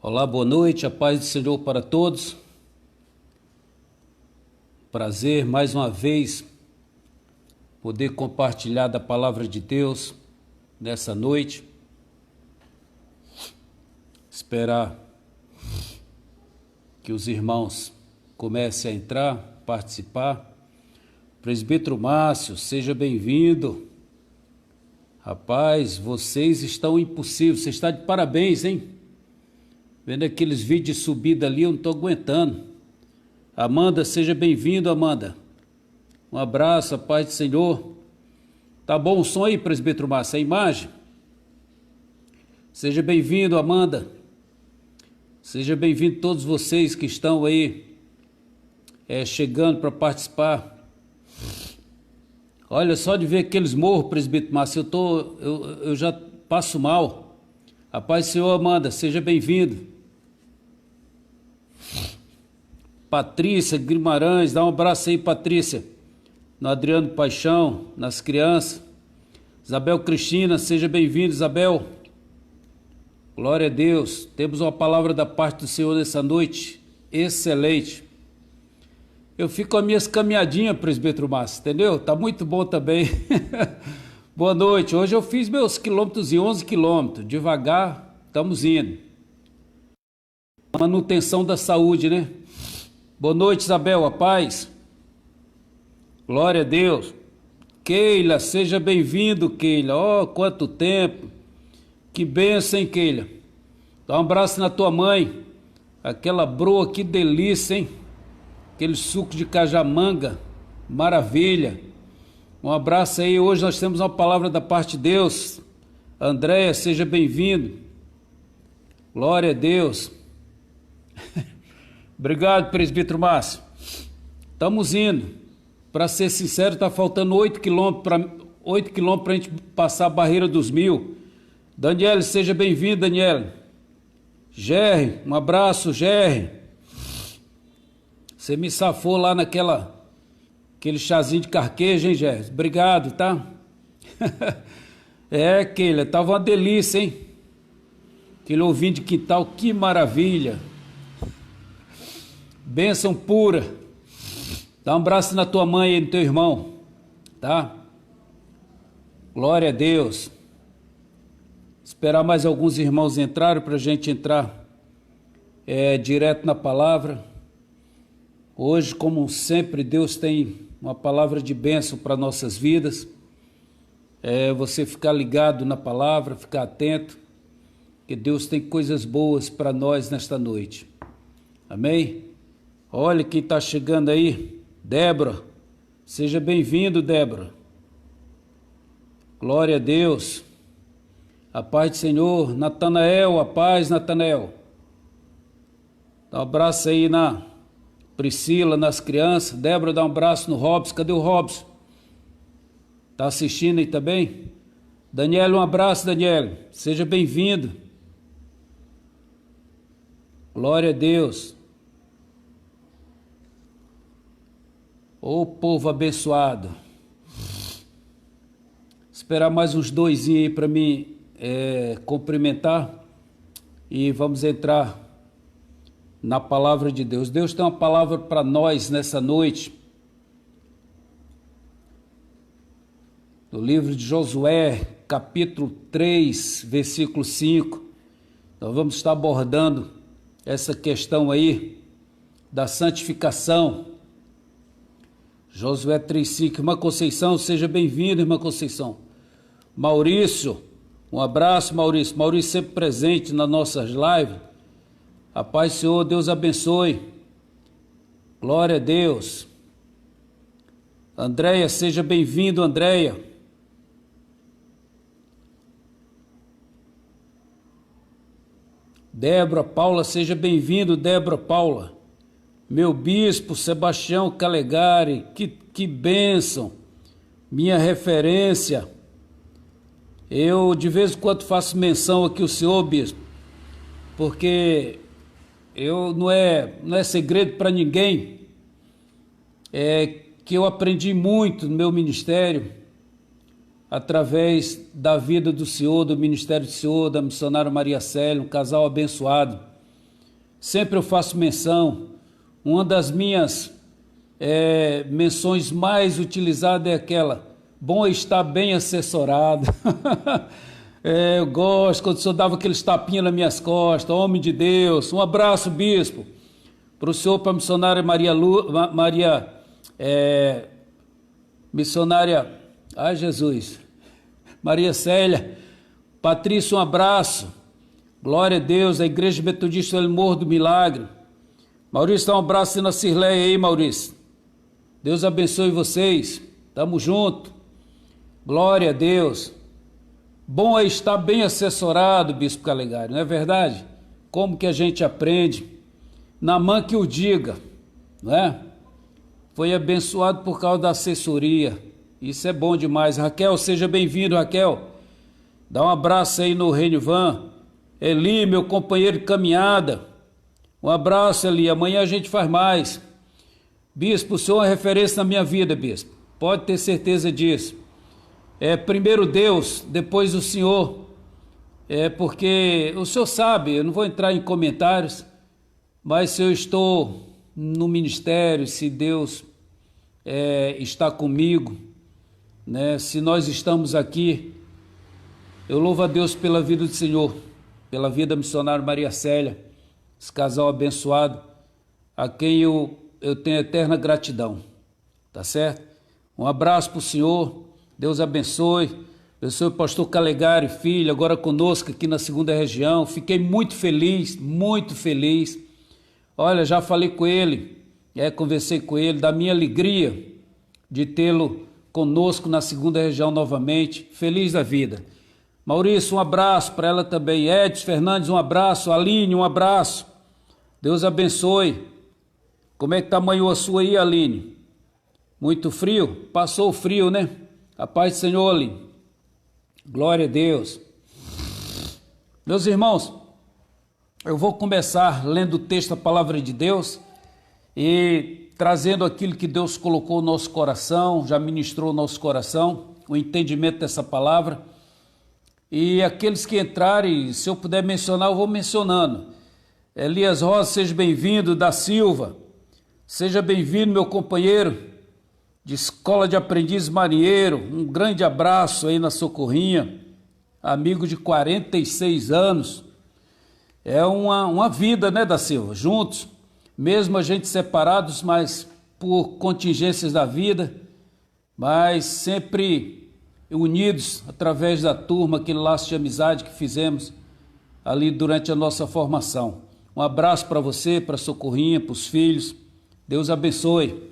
Olá, boa noite, a paz do Senhor para todos. Prazer mais uma vez poder compartilhar da palavra de Deus nessa noite. Esperar que os irmãos comecem a entrar, participar. Presbítero Márcio, seja bem-vindo. Rapaz, vocês estão impossíveis, você está de parabéns, hein? Vendo aqueles vídeos de subida ali, eu não estou aguentando. Amanda, seja bem-vindo, Amanda. Um abraço, a paz do Senhor. Tá bom o som aí, presbítero Márcio, a imagem? Seja bem-vindo, Amanda. Seja bem-vindo todos vocês que estão aí chegando para participar. Olha, só de ver aqueles morros, presbítero Márcio, eu já passo mal. A paz do Senhor, Amanda, seja bem-vindo. Patrícia Guimarães, dá um abraço aí, Patrícia. No Adriano Paixão, nas crianças. Isabel Cristina, seja bem-vindo, Isabel. Glória a Deus. Temos uma palavra da parte do Senhor nessa noite. Excelente. Eu fico com as minhas caminhadinhas, presbítero Márcio, entendeu? Tá muito bom também. Boa noite. Hoje eu fiz meus quilômetros e 11 quilômetros. Devagar, estamos indo. Manutenção da saúde, né? Boa noite, Isabel, a paz. Glória a Deus. Keila, seja bem-vindo, Keila. Oh, quanto tempo. Que bênção, hein, Keila. Dá um abraço na tua mãe. Aquela broa, que delícia, hein? Aquele suco de cajamanga. Maravilha. Um abraço aí. Hoje nós temos uma palavra da parte de Deus. Andréia, seja bem-vindo. Glória a Deus. Obrigado, presbítero Márcio. Estamos indo. Para ser sincero, está faltando 8 quilômetros para a gente passar a barreira dos 1.000. Daniela, seja bem-vindo, Daniela. Gerry, um abraço, Gerry. Você me safou lá aquele chazinho de carqueja, hein, Gerry? Obrigado, tá? Keila, tava uma delícia, hein? Aquele ovinho de quintal, que maravilha. Bênção pura. Dá um abraço na tua mãe e no teu irmão, tá? Glória a Deus. Esperar mais alguns irmãos entrarem para a gente entrar direto na palavra. Hoje, como sempre, Deus tem uma palavra de bênção para nossas vidas. Você ficar ligado na palavra, ficar atento, que Deus tem coisas boas para nós nesta noite. Amém? Olha quem está chegando aí, Débora. Seja bem-vindo, Débora. Glória a Deus. A paz do Senhor. Natanael, a paz, Natanael. Dá um abraço aí na Priscila, nas crianças. Débora, dá um abraço no Robson. Cadê o Robson? Está assistindo aí também? Daniel, um abraço, Daniel. Seja bem-vindo. Glória a Deus. Ô povo abençoado. Esperar mais uns 2 aí para mim cumprimentar e vamos entrar na palavra de Deus. Deus tem uma palavra para nós nessa noite. No livro de Josué, capítulo 3, versículo 5. Nós vamos estar abordando essa questão aí da santificação. Josué 3,5. Irmã Conceição, seja bem-vinda, irmã Conceição. Maurício, um abraço, Maurício. Maurício sempre presente nas nossas lives. A paz do Senhor, Deus abençoe. Glória a Deus. Andréia, seja bem-vindo, Andréia. Débora Paula, seja bem-vindo, Débora Paula. Meu bispo Sebastião Calegari, que bênção, minha referência. Eu de vez em quando faço menção aqui ao senhor, bispo, porque não é segredo para ninguém, que eu aprendi muito no meu ministério, através da vida do senhor, do ministério do senhor, da missionária Maria Célia, um casal abençoado. sempre eu faço menção. Uma das minhas menções mais utilizadas é aquela: bom é estar bem assessorado. Eu gosto quando o senhor dava aqueles tapinhas nas minhas costas, homem de Deus. Um abraço, bispo, para o senhor, para a missionária missionária, ai Jesus, Maria Célia. Patrícia, um abraço. Glória a Deus, a Igreja Metodista El Morro do Milagre. Maurício, dá um abraço na Cirleia aí, Maurício. Deus abençoe vocês. Tamo junto. Glória a Deus. Bom é estar bem assessorado, Bispo Calegari, não é verdade? Como que a gente aprende? Naamã que o diga, não é? Foi abençoado por causa da assessoria. Isso é bom demais. Raquel, seja bem-vindo, Raquel. Dá um abraço aí no Renivan. Eli, meu companheiro de caminhada. Um abraço, Eli. Amanhã a gente faz mais. Bispo, o senhor é referência na minha vida, bispo. Pode ter certeza disso. Primeiro Deus, depois o senhor. Porque o senhor sabe, eu não vou entrar em comentários, mas se eu estou no ministério, se Deus está comigo, né? Se nós estamos aqui, eu louvo a Deus pela vida do Senhor, pela vida da missionária Maria Célia, esse casal abençoado, a quem eu tenho eterna gratidão, tá certo? Um abraço para o senhor, Deus abençoe o pastor Calegari, filho, agora conosco aqui na segunda região. Fiquei muito feliz, muito feliz. Olha, já falei com ele, conversei com ele, da minha alegria de tê-lo conosco na segunda região novamente, feliz da vida. Maurício, um abraço para ela também. Edson Fernandes, um abraço. Aline, um abraço. Deus abençoe. Como é que tá amanhã a sua aí, Aline? Muito frio? Passou o frio, né? A paz do Senhor, Aline. Glória a Deus. Meus irmãos, eu vou começar lendo o texto da palavra de Deus e trazendo aquilo que Deus colocou no nosso coração, já ministrou no nosso coração, o entendimento dessa palavra. E aqueles que entrarem, se eu puder mencionar, eu vou mencionando. Elias Rosa, seja bem-vindo. Da Silva, seja bem-vindo, meu companheiro de Escola de Aprendiz Marinheiro. Um grande abraço aí na Socorrinha, amigo de 46 anos. É uma vida, né, da Silva? Juntos, mesmo a gente separados, mas por contingências da vida, mas sempre unidos através da turma, aquele laço de amizade que fizemos ali durante a nossa formação. Um abraço para você, para a Socorrinha, para os filhos. Deus abençoe,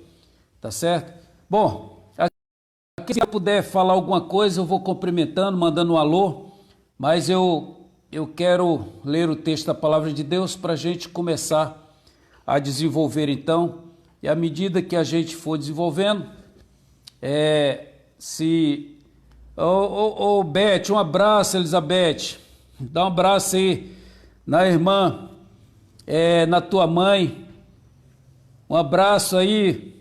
tá certo? Bom, aqui se eu puder falar alguma coisa, eu vou cumprimentando, mandando um alô, mas eu quero ler o texto da palavra de Deus para a gente começar a desenvolver então, e à medida que a gente for desenvolvendo, Beth, um abraço, Elizabeth, dá um abraço aí na irmã, na tua mãe, um abraço aí,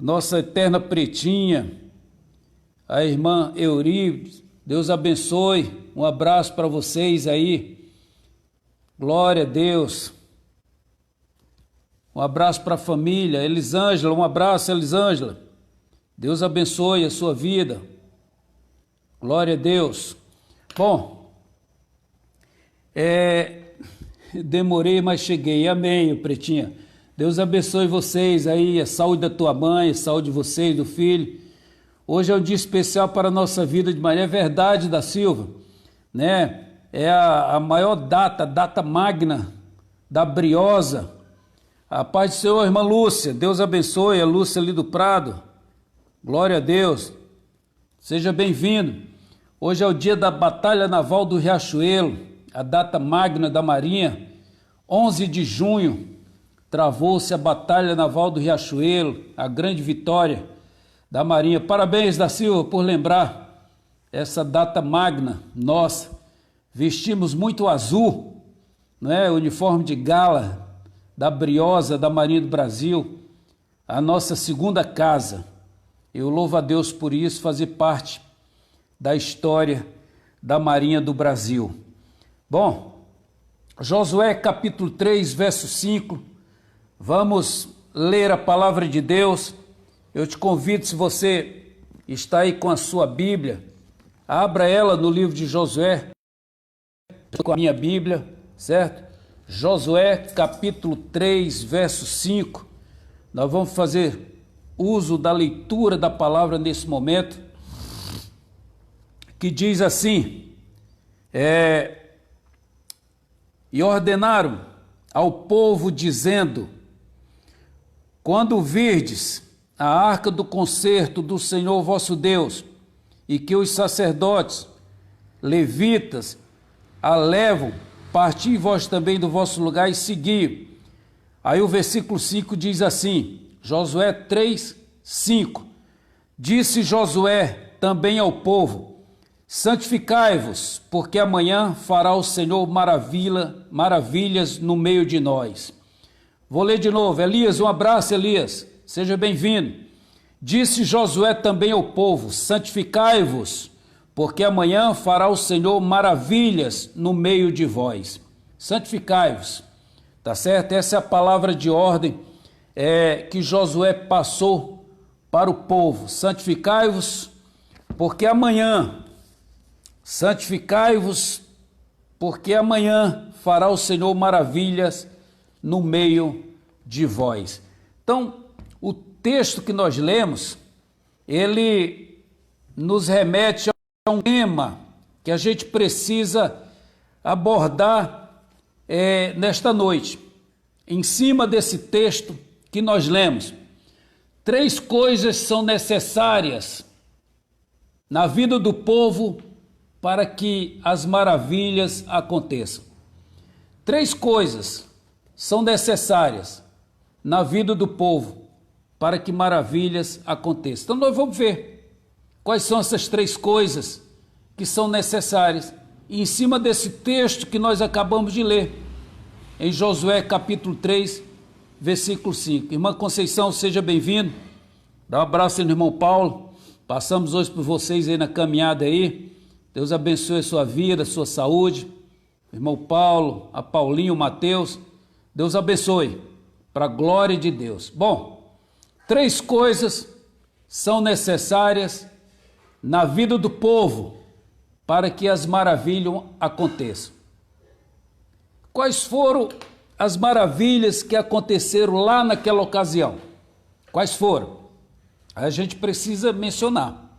nossa eterna pretinha, a irmã Euribe, Deus abençoe, um abraço para vocês aí, glória a Deus, um abraço para a família, Elisângela, um abraço, Elisângela, Deus abençoe a sua vida, glória a Deus. Bom, demorei, mas cheguei, amém, pretinha. Deus abençoe vocês aí, a saúde da tua mãe, a saúde de vocês, do filho. Hoje é um dia especial para a nossa vida de Maria, é verdade, da Silva, né? É a maior data magna da Briosa. A paz do Senhor, irmã Lúcia, Deus abençoe, a Lúcia ali do Prado, glória a Deus, seja bem-vindo. Hoje é o dia da Batalha Naval do Riachuelo, a data magna da Marinha, 11 de junho, travou-se a Batalha Naval do Riachuelo, a grande vitória da Marinha. Parabéns, da Silva, por lembrar essa data magna nossa. Vestimos muito azul, não é? O uniforme de gala da Briosa, da Marinha do Brasil, a nossa segunda casa. Eu louvo a Deus por isso, fazer parte da história da Marinha do Brasil. Bom, Josué capítulo 3, verso 5. Vamos ler a palavra de Deus. Eu te convido, se você está aí com a sua Bíblia, abra ela no livro de Josué, com a minha Bíblia, certo? Josué capítulo 3, verso 5. Nós vamos fazer uso da leitura da palavra nesse momento, que diz assim: e ordenaram ao povo, dizendo: quando virdes a arca do concerto do Senhor vosso Deus, e que os sacerdotes, levitas, a levam, parti vós também do vosso lugar e segui. Aí o versículo 5 diz assim, Josué 3, 5. Disse Josué também ao povo: santificai-vos, porque amanhã fará o Senhor maravilhas no meio de nós. Vou ler de novo. Elias, um abraço, Elias. Seja bem-vindo. Disse Josué também ao povo: santificai-vos, porque amanhã fará o Senhor maravilhas no meio de vós. Santificai-vos. Tá certo? Essa é a palavra de ordem que Josué passou para o povo. Santificai-vos, porque amanhã... santificai-vos, porque amanhã fará o Senhor maravilhas no meio de vós. Então, o texto que nós lemos, ele nos remete a um tema que a gente precisa abordar nesta noite. Em cima desse texto que nós lemos, 3 coisas são necessárias na vida do povo para que as maravilhas aconteçam. 3 coisas são necessárias na vida do povo para que maravilhas aconteçam. Então nós vamos ver quais são essas 3 coisas que são necessárias em cima desse texto que nós acabamos de ler, em Josué capítulo 3, versículo 5. Irmã Conceição, seja bem-vindo. Dá um abraço no irmão Paulo. Passamos hoje por vocês aí na caminhada aí. Deus abençoe a sua vida, a sua saúde. Irmão Paulo, a Paulinho, o Mateus. Deus abençoe, para a glória de Deus. Bom, 3 coisas são necessárias na vida do povo para que as maravilhas aconteçam. Quais foram as maravilhas que aconteceram lá naquela ocasião? Quais foram? A gente precisa mencionar.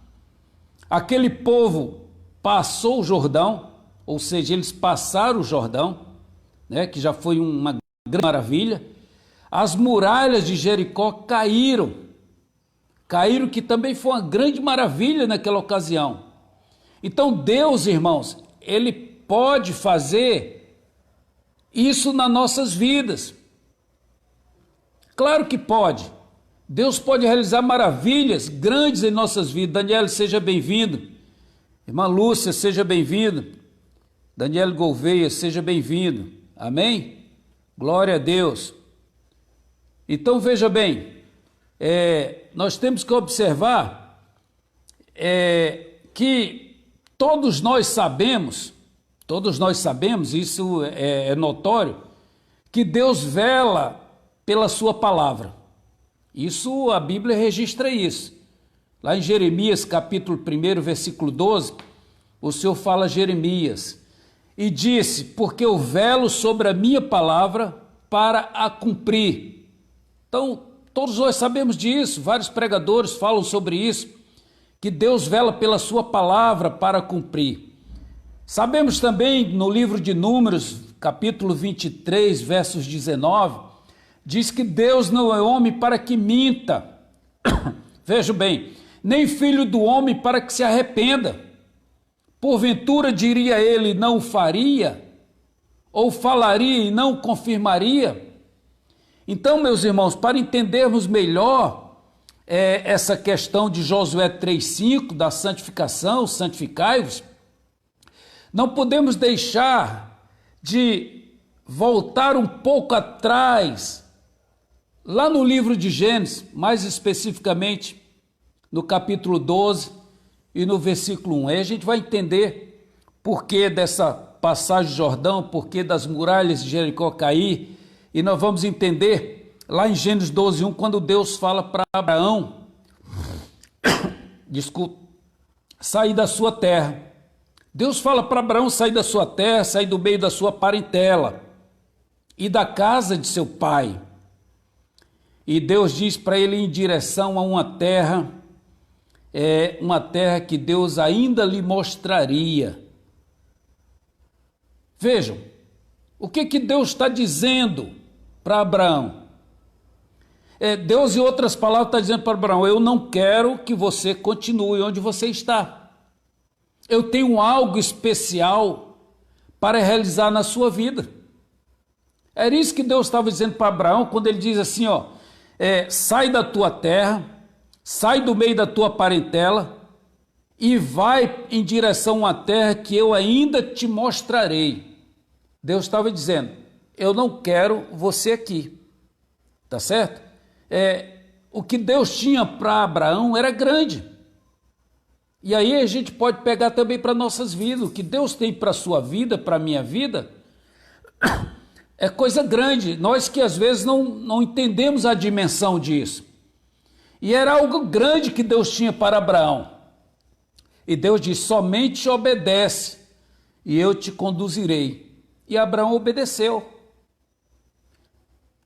Aquele povo passou o Jordão, ou seja, eles passaram o Jordão, né, que já foi uma grande maravilha. As muralhas de Jericó caíram, que também foi uma grande maravilha naquela ocasião. Então Deus, irmãos, Ele pode fazer isso nas nossas vidas. Claro que pode. Deus pode realizar maravilhas grandes em nossas vidas. Daniel, seja bem-vindo. Irmã Lúcia, seja bem-vindo. Daniel Gouveia, seja bem-vindo. Amém? Glória a Deus. Então veja bem, nós temos que observar que todos nós sabemos, isso é notório, que Deus vela pela sua palavra. Isso, a Bíblia registra isso. Lá em Jeremias, capítulo 1, versículo 12, o Senhor fala a Jeremias, e disse: porque eu velo sobre a minha palavra para a cumprir. Então, todos nós sabemos disso, vários pregadores falam sobre isso, que Deus vela pela sua palavra para cumprir. Sabemos também no livro de Números, capítulo 23, versos 19, diz que Deus não é homem para que minta. Veja bem, nem filho do homem para que se arrependa. Porventura diria ele, não faria? Ou falaria e não confirmaria? Então, meus irmãos, para entendermos melhor essa questão de Josué 3,5, da santificação, santificai-vos, não podemos deixar de voltar um pouco atrás, lá no livro de Gênesis, mais especificamente no capítulo 12 e no versículo 1. Aí a gente vai entender por que dessa passagem do Jordão, porque das muralhas de Jericó cair, e nós vamos entender lá em Gênesis 12:1, quando Deus fala para Abraão, desculpa, sair da sua terra. Deus fala para Abraão sair da sua terra, sair do meio da sua parentela e da casa de seu pai. E Deus diz para ele em direção a uma terra que Deus ainda lhe mostraria. Vejam, o que Deus está dizendo para Abraão? Deus, em outras palavras, está dizendo para Abraão: eu não quero que você continue onde você está. Eu tenho algo especial para realizar na sua vida. Era isso que Deus estava dizendo para Abraão quando ele diz assim, sai da tua terra, sai do meio da tua parentela e vai em direção a uma terra que eu ainda te mostrarei. Deus estava dizendo: eu não quero você aqui, tá certo? O que Deus tinha para Abraão era grande. E aí a gente pode pegar também para nossas vidas. O que Deus tem para a sua vida, para a minha vida, é coisa grande. Nós que às vezes não entendemos a dimensão disso. E era algo grande que Deus tinha para Abraão. E Deus diz: somente obedece e eu te conduzirei. E Abraão obedeceu.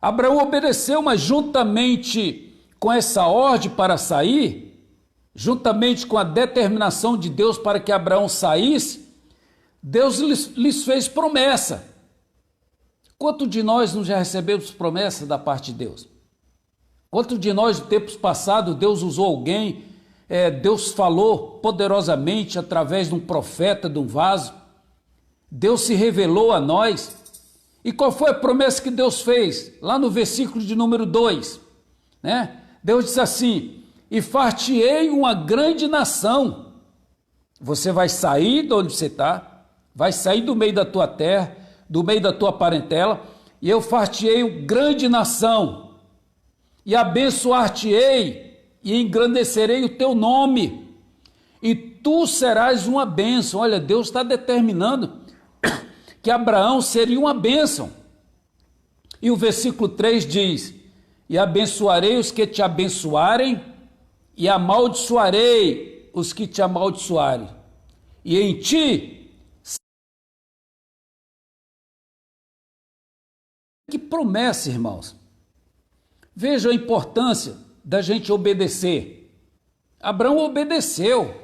Abraão obedeceu, mas juntamente com essa ordem para sair, juntamente com a determinação de Deus para que Abraão saísse, Deus lhes fez promessa. Quanto de nós não já recebemos promessa da parte de Deus? Quanto de nós, em tempos passados, Deus usou alguém, Deus falou poderosamente através de um profeta, de um vaso, Deus se revelou a nós. E qual foi a promessa que Deus fez? Lá no versículo de número 2, né? Deus disse assim: e far-te-ei uma grande nação. Você vai sair de onde você está, vai sair do meio da tua terra, do meio da tua parentela, e eu far-te-ei grande nação, e abençoar-te-ei, e engrandecerei o teu nome, e tu serás uma bênção. Olha, Deus está determinando que Abraão seria uma bênção. E o versículo 3 diz: e abençoarei os que te abençoarem, e amaldiçoarei os que te amaldiçoarem. E em ti... Que promessa, irmãos! Veja a importância da gente obedecer. Abraão obedeceu.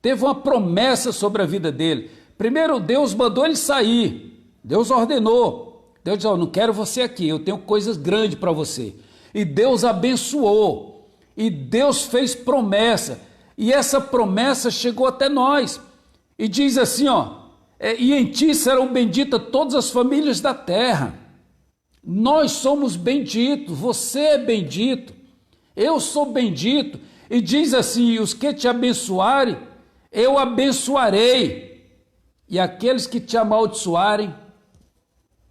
Teve uma promessa sobre a vida dele. Primeiro, Deus mandou ele sair. Deus ordenou. Deus disse: não quero você aqui, eu tenho coisas grandes para você. E Deus abençoou. E Deus fez promessa. E essa promessa chegou até nós. E diz assim, e em ti serão benditas todas as famílias da terra. Nós somos benditos, você é bendito, eu sou bendito. E diz assim: os que te abençoarem, eu abençoarei. E aqueles que te amaldiçoarem,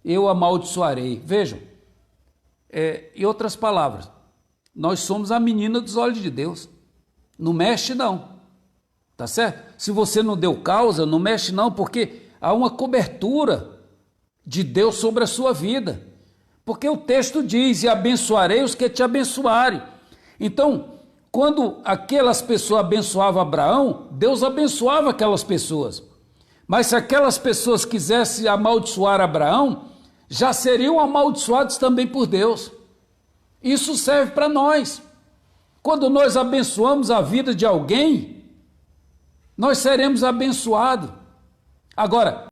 eu amaldiçoarei. Vejam, em outras palavras, nós somos a menina dos olhos de Deus. Não mexe não, tá certo? Se você não deu causa, não mexe não, porque há uma cobertura de Deus sobre a sua vida. Porque o texto diz: e abençoarei os que te abençoarem. Então, quando aquelas pessoas abençoavam Abraão, Deus abençoava aquelas pessoas. Mas se aquelas pessoas quisessem amaldiçoar Abraão, já seriam amaldiçoados também por Deus. Isso serve para nós. Quando nós abençoamos a vida de alguém, nós seremos abençoados. Agora,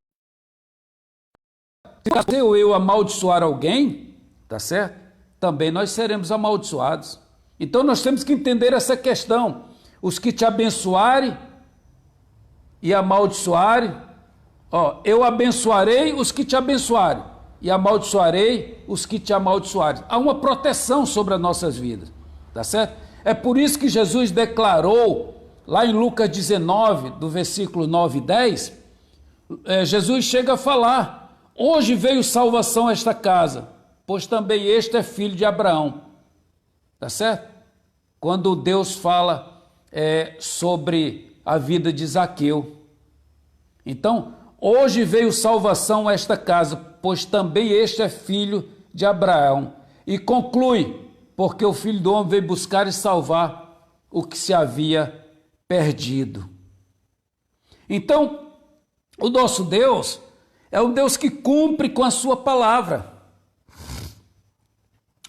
se eu amaldiçoar alguém, tá certo? Também nós seremos amaldiçoados. Então nós temos que entender essa questão. Os que te abençoarem e amaldiçoarem, eu abençoarei os que te abençoarem e amaldiçoarei os que te amaldiçoarem. Há uma proteção sobre as nossas vidas, tá certo? É por isso que Jesus declarou, lá em Lucas 19, do versículo 9 e 10, Jesus chega a falar: hoje veio salvação a esta casa, pois também este é filho de Abraão, tá certo? Quando Deus fala sobre a vida de Zaqueu. Então, Hoje veio salvação a esta casa, pois também este é filho de Abraão. E conclui, porque o Filho do Homem veio buscar e salvar o que se havia perdido. Então, o nosso Deus é um Deus que cumpre com a sua palavra.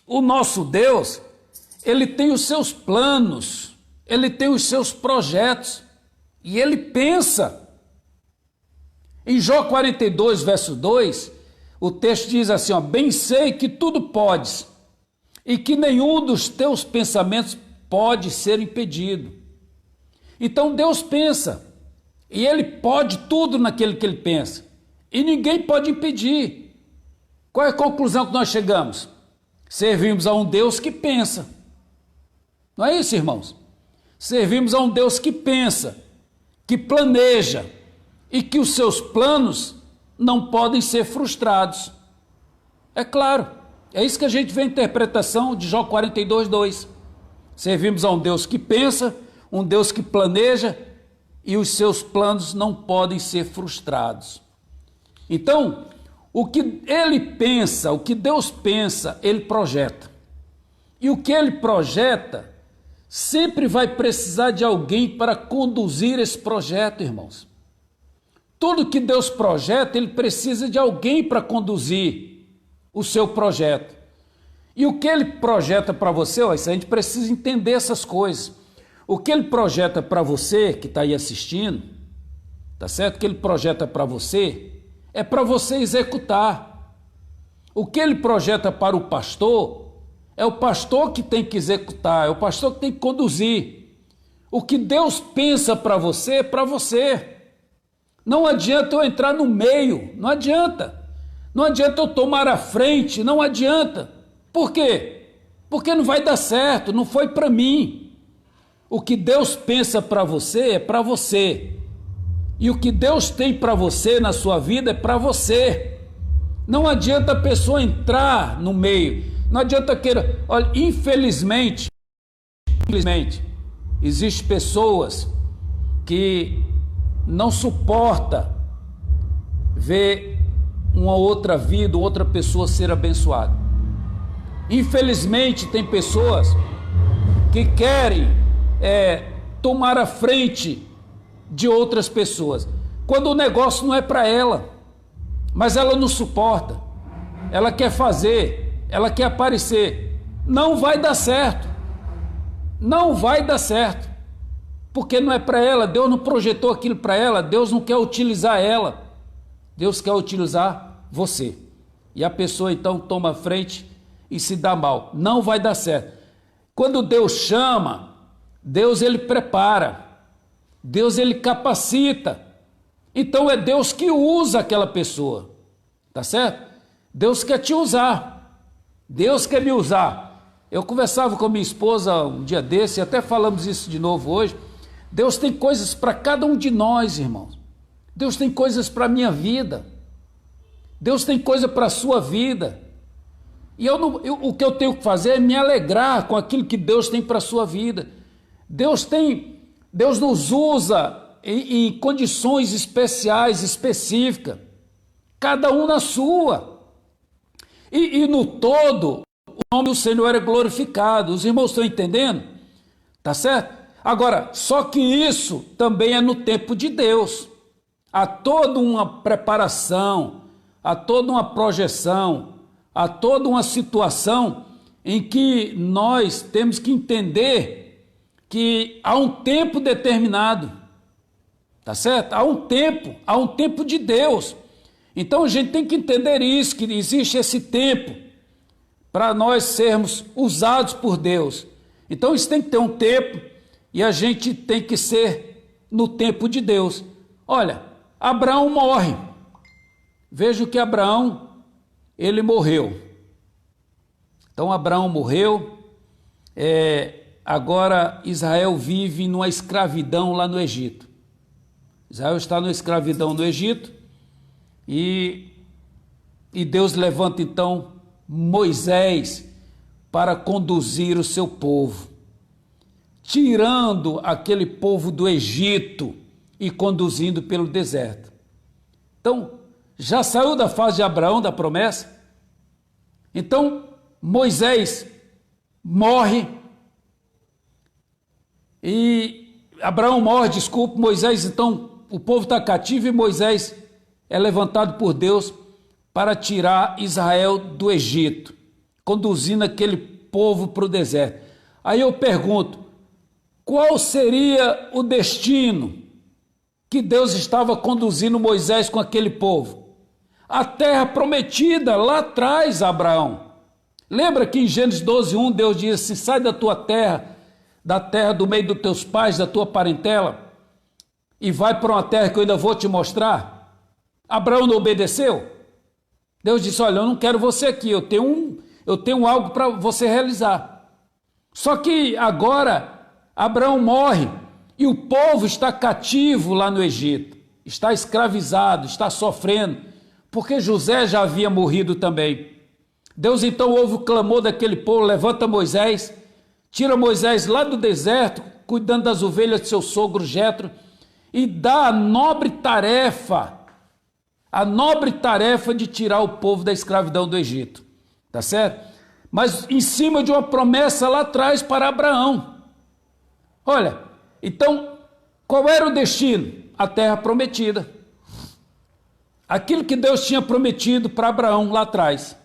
O nosso Deus, ele tem os seus planos, ele tem os seus projetos e ele pensa. Em Jó 42, verso 2, o texto diz assim, ó, bem sei que tudo podes e que nenhum dos teus pensamentos pode ser impedido. Então Deus pensa e ele pode tudo naquele que ele pensa e ninguém pode impedir. Qual é a conclusão que nós chegamos? Servimos a um Deus que pensa. Não é isso, irmãos? Servimos a um Deus que pensa, que planeja e que os seus planos não podem ser frustrados. É claro, é isso que a gente vê a interpretação de Jó 42, 2. Servimos a um Deus que pensa, um Deus que planeja e os seus planos não podem ser frustrados. Então, o que ele pensa, o que Deus pensa, ele projeta. E o que ele projeta sempre vai precisar de alguém para conduzir esse projeto, irmãos. Tudo que Deus projeta, ele precisa de alguém para conduzir o seu projeto. E o que ele projeta para você, ó, a gente precisa entender essas coisas. O que ele projeta para você, que está aí assistindo, tá certo? O que ele projeta para você, é para você executar. O que ele projeta para o pastor, é o pastor que tem que executar, é o pastor que tem que conduzir. O que Deus pensa para você, é para você. Não adianta eu entrar no meio, não adianta. Não adianta eu tomar a frente, não adianta. Por quê? Porque não vai dar certo, não foi para mim. O que Deus pensa para você é para você. E o que Deus tem para você na sua vida é para você. Não adianta a pessoa entrar no meio. Não adianta querer. Olha, infelizmente, existem pessoas que não suportam ver uma outra vida, outra pessoa ser abençoada. Infelizmente, tem pessoas que querem tomar a frente de outras pessoas, quando o negócio não é para ela, mas ela não suporta, ela quer fazer, ela quer aparecer, não vai dar certo, não vai dar certo, porque não é para ela, Deus não projetou aquilo para ela, Deus não quer utilizar ela, Deus quer utilizar você, e a pessoa então toma a frente e se dá mal, não vai dar certo. Quando Deus chama, Deus ele prepara, Deus ele capacita, então é Deus que usa aquela pessoa, tá certo? Deus quer te usar, Deus quer me usar. Eu conversava com minha esposa um dia desse, e até falamos isso de novo hoje. Deus tem coisas para cada um de nós, irmãos. Deus tem coisas para a minha vida, Deus tem coisa para a sua vida, e o que eu tenho que fazer é me alegrar com aquilo que Deus tem para a sua vida. Deus nos usa em condições especiais, específicas, cada um na sua, e no todo, o nome do Senhor é glorificado. Os irmãos estão entendendo? Tá certo? Agora, só que isso também é no tempo de Deus. Há toda uma preparação, há toda uma projeção, há toda uma situação em que nós temos que entender que há um tempo determinado, tá certo? Há um tempo de Deus. Então a gente tem que entender isso, que existe esse tempo para nós sermos usados por Deus. Então isso tem que ter um tempo e a gente tem que ser no tempo de Deus. Olha, Abraão morre. Veja que Abraão, ele morreu. Então Abraão morreu, agora Israel vive numa escravidão lá no Egito. Israel está numa escravidão no Egito e Deus levanta então Moisés para conduzir o seu povo, tirando aquele povo do Egito e conduzindo pelo deserto. Então, já saiu da fase de Abraão, da promessa. Então, Moisés morre, Abraão morre, desculpa, Moisés, então, o povo está cativo e Moisés é levantado por Deus para tirar Israel do Egito, conduzindo aquele povo para o deserto. Aí eu pergunto, qual seria o destino que Deus estava conduzindo Moisés com aquele povo? A terra prometida lá atrás, Abraão. Lembra que em Gênesis 12:1 Deus diz assim, sai da tua terra, da terra do meio dos teus pais, da tua parentela, e vai para uma terra que eu ainda vou te mostrar? Abraão não obedeceu? Deus disse, olha, eu não quero você aqui, eu tenho algo para você realizar. Só que agora Abraão morre e o povo está cativo lá no Egito, está escravizado, está sofrendo, porque José já havia morrido também. Deus então ouve o clamor daquele povo, levanta Moisés, tira Moisés lá do deserto, cuidando das ovelhas de seu sogro Jetro, e dá a nobre tarefa de tirar o povo da escravidão do Egito, tá certo? Mas em cima de uma promessa lá atrás para Abraão. Olha, então, qual era o destino? A terra prometida. Aquilo que Deus tinha prometido para Abraão lá atrás.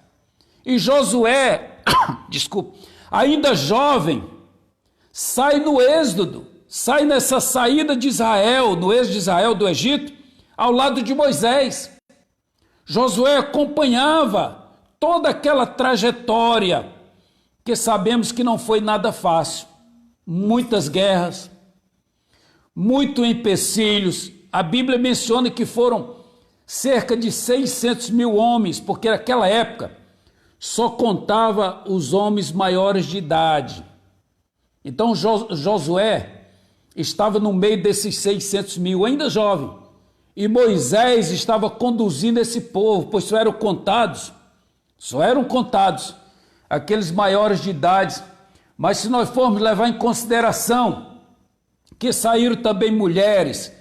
E Josué, desculpa, ainda jovem, sai no êxodo, sai nessa saída de Israel, no êxodo de Israel do Egito, ao lado de Moisés. Josué acompanhava toda aquela trajetória, que sabemos que não foi nada fácil. Muitas guerras, muitos empecilhos. A Bíblia menciona que foram cerca de 600 mil homens, porque naquela época só contava os homens maiores de idade. Então Josué estava no meio desses 600 mil, ainda jovem, e Moisés estava conduzindo esse povo, pois só eram contados aqueles maiores de idade. Mas se nós formos levar em consideração que saíram também mulheres,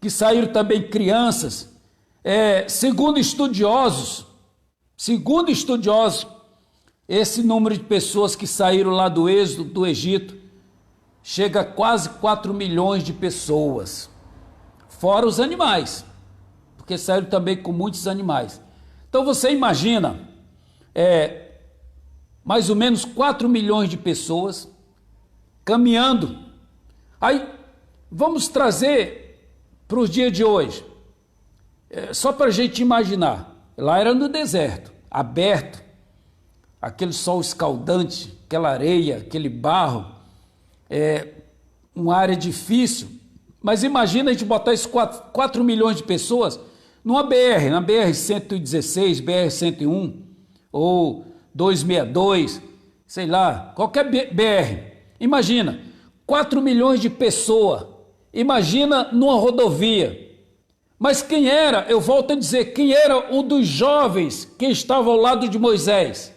que saíram também crianças, segundo estudiosos, esse número de pessoas que saíram lá do êxodo do Egito chega a quase 4 milhões de pessoas, fora os animais, porque saíram também com muitos animais. Então você imagina, mais ou menos 4 milhões de pessoas caminhando. Aí vamos trazer para os dias de hoje, só para a gente imaginar. Lá era no deserto, aberto, aquele sol escaldante, aquela areia, aquele barro, uma área difícil. Mas imagina a gente botar esses 4 milhões de pessoas numa BR, na BR-116, BR-101 ou 262, sei lá, qualquer BR. Imagina, 4 milhões de pessoas, imagina numa rodovia. Mas quem era, eu volto a dizer, quem era um dos jovens que estava ao lado de Moisés,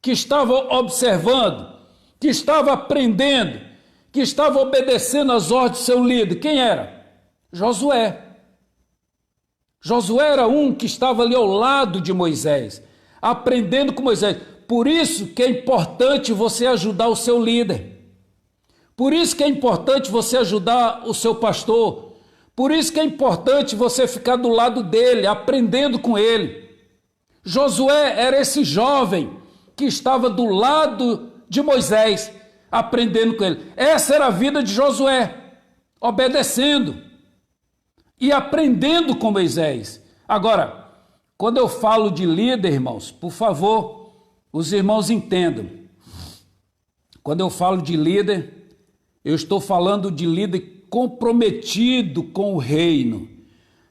que estava observando, que estava aprendendo, que estava obedecendo às ordens do seu líder? Quem era? Josué. Josué era um que estava ali ao lado de Moisés, aprendendo com Moisés. Por isso que é importante você ajudar o seu líder. Por isso que é importante você ajudar o seu pastor. Por isso que é importante você ficar do lado dele, aprendendo com ele. Josué era esse jovem que estava do lado de Moisés, aprendendo com ele. Essa era a vida de Josué, obedecendo e aprendendo com Moisés. Agora, quando eu falo de líder, irmãos, por favor, os irmãos entendam. Quando eu falo de líder, eu estou falando de líder comprometido com o reino,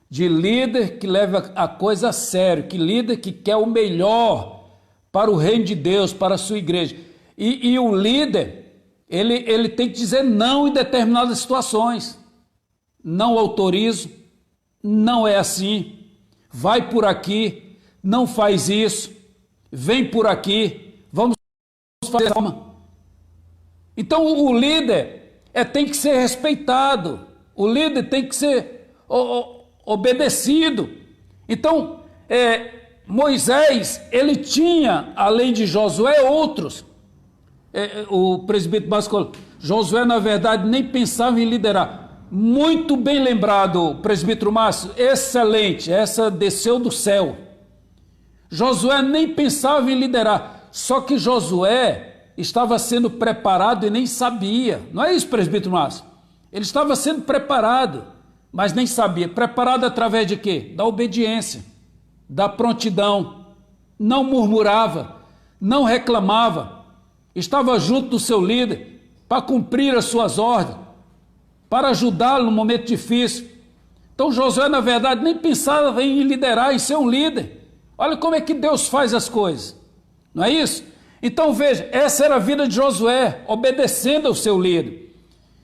de líder que leva a coisa a sério, que líder que quer o melhor para o reino de Deus, para a sua igreja. E o líder, ele tem que dizer não em determinadas situações. Não autorizo, não é assim, vai por aqui, não faz isso, vem por aqui, vamos fazer dessa forma. Então o líder tem que ser respeitado, o líder tem que ser obedecido. Então, Moisés, ele tinha, além de Josué, outros. O presbítero Márcio falou, Josué, na verdade, nem pensava em liderar. Muito bem lembrado, presbítero Márcio, excelente, essa desceu do céu. Josué nem pensava em liderar, só que Josué estava sendo preparado e nem sabia. Não é isso, presbítero Márcio? Ele estava sendo preparado, mas nem sabia. Preparado através de quê? Da obediência, da prontidão. Não murmurava, não reclamava. Estava junto do seu líder para cumprir as suas ordens, para ajudá-lo no momento difícil. Então Josué, na verdade, nem pensava em liderar, em ser um líder. Olha como é que Deus faz as coisas, não é isso? Então veja, essa era a vida de Josué, obedecendo ao seu líder.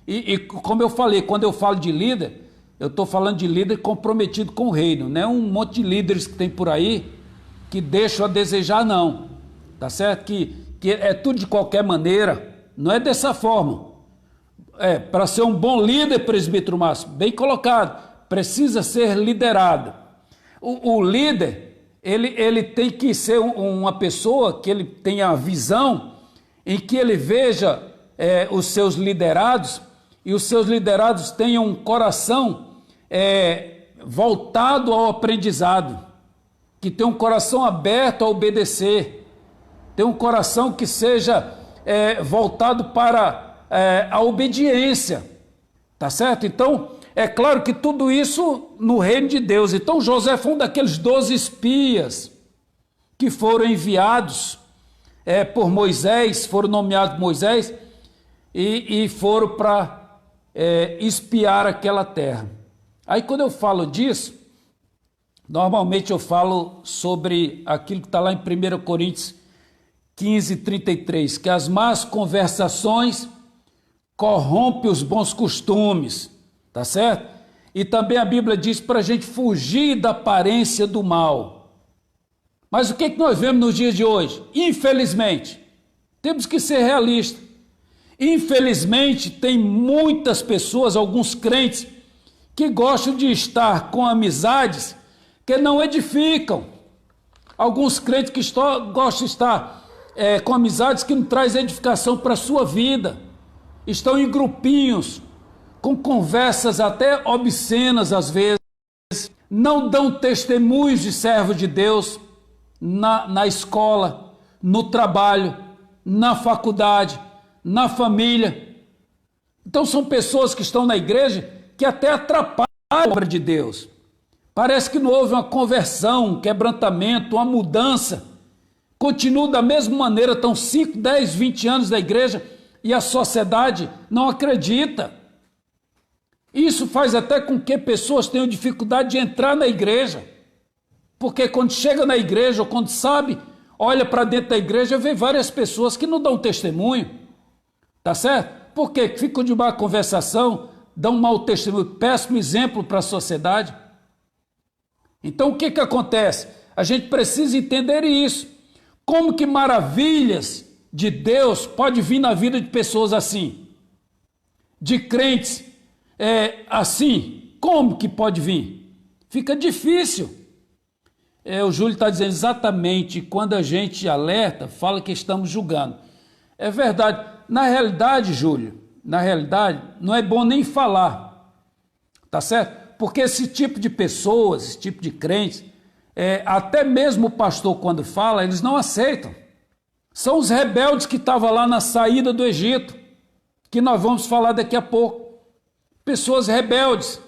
E como eu falei, quando eu falo de líder, eu estou falando de líder comprometido com o reino, não é um monte de líderes que tem por aí que deixam a desejar, não. Tá certo? Que é tudo de qualquer maneira, não é dessa forma. Para ser um bom líder, presbítero Márcio, bem colocado, precisa ser liderado. O líder, ele tem que ser uma pessoa que ele tenha a visão em que ele veja os seus liderados, e os seus liderados tenham um coração voltado ao aprendizado, que tenha um coração aberto a obedecer, tenha um coração que seja voltado para a obediência, tá certo? Então, é claro que tudo isso no reino de Deus. Então, José foi um daqueles 12 espias que foram enviados por Moisés, foram nomeados por Moisés e foram para espiar aquela terra. Aí, quando eu falo disso, normalmente eu falo sobre aquilo que está lá em 1 Coríntios 15, 33, que as más conversações corrompem os bons costumes, tá certo? E também a Bíblia diz para a gente fugir da aparência do mal. Mas o que nós vemos nos dias de hoje? Infelizmente, temos que ser realistas. Infelizmente, tem muitas pessoas, alguns crentes, que gostam de estar com amizades que não edificam. Alguns crentes que gostam de estar com amizades que não trazem edificação para a sua vida. Estão em grupinhos, com conversas até obscenas às vezes, não dão testemunhos de servo de Deus na escola, no trabalho, na faculdade, na família. Então são pessoas que estão na igreja que até atrapalham a obra de Deus. Parece que não houve uma conversão, um quebrantamento, uma mudança. Continuam da mesma maneira, estão 5, 10, 20 anos na igreja e a sociedade não acredita. Isso faz até com que pessoas tenham dificuldade de entrar na igreja. Porque quando chega na igreja, ou quando sabe, olha para dentro da igreja, vê várias pessoas que não dão testemunho. Tá certo? Porque ficam de má conversação, dão mau testemunho, péssimo exemplo para a sociedade. Então o que acontece? A gente precisa entender isso. Como que maravilhas de Deus pode vir na vida de pessoas assim? De crentes assim? Como que pode vir? Fica difícil. O Júlio está dizendo exatamente, quando a gente alerta, fala que estamos julgando. É verdade. Na realidade, Júlio, não é bom nem falar, tá certo? Porque esse tipo de pessoas, esse tipo de crentes, até mesmo o pastor quando fala, eles não aceitam. São os rebeldes que estavam lá na saída do Egito, que nós vamos falar daqui a pouco. Pessoas rebeldes,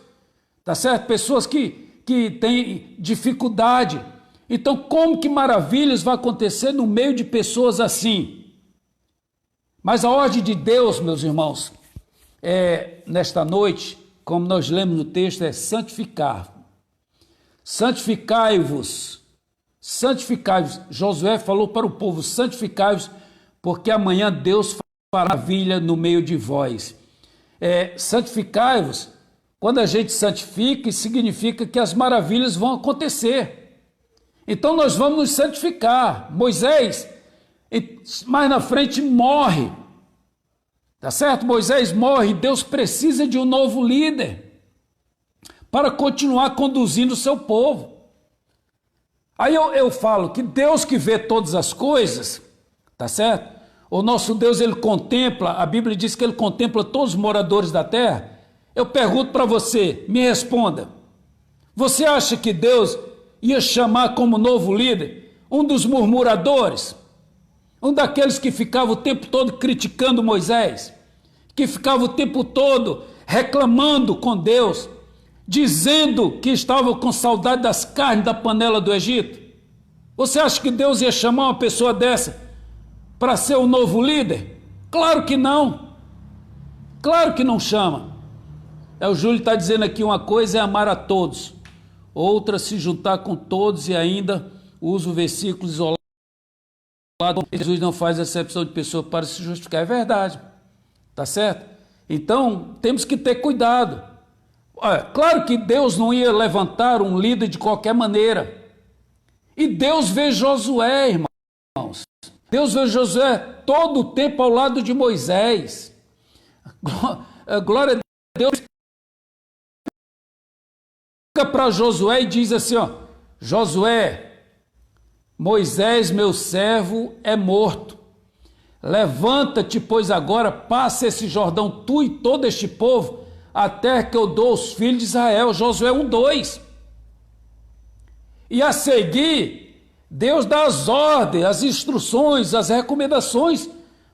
tá certo? Pessoas que têm dificuldade. Então, como que maravilhas vai acontecer no meio de pessoas assim? Mas a ordem de Deus, meus irmãos, nesta noite, como nós lemos no texto, é santificar. Santificai-vos. Santificai-vos. Josué falou para o povo, santificai-vos, porque amanhã Deus fará maravilha no meio de vós. Santificai-vos, quando a gente santifica, significa que as maravilhas vão acontecer. Então nós vamos nos santificar. Moisés, mais na frente, morre. Tá certo? Moisés morre, Deus precisa de um novo líder para continuar conduzindo o seu povo. Aí eu falo que Deus que vê todas as coisas, tá certo? O nosso Deus, ele contempla, a Bíblia diz que ele contempla todos os moradores da terra. Eu pergunto para você, me responda. Você acha que Deus ia chamar como novo líder um dos murmuradores? Um daqueles que ficava o tempo todo criticando Moisés? Que ficava o tempo todo reclamando com Deus, dizendo que estava com saudade das carnes da panela do Egito? Você acha que Deus ia chamar uma pessoa dessa para ser o novo líder? Claro que não. Claro que não chama. O Júlio está dizendo aqui, uma coisa é amar a todos, outra se juntar com todos, e ainda usa o versículo isolado. Jesus não faz acepção de pessoa para se justificar. É verdade, tá certo? Então temos que ter cuidado. Claro que Deus não ia levantar um líder de qualquer maneira. E Deus vê Josué, irmãos. Deus vê Josué todo o tempo ao lado de Moisés. Glória a Deus. Para Josué e diz assim, Josué, Moisés, meu servo, é morto. Levanta-te, pois agora passa esse Jordão, tu e todo este povo, a terra que eu dou aos filhos de Israel. Josué 1:2. E a seguir, Deus dá as ordens, as instruções, as recomendações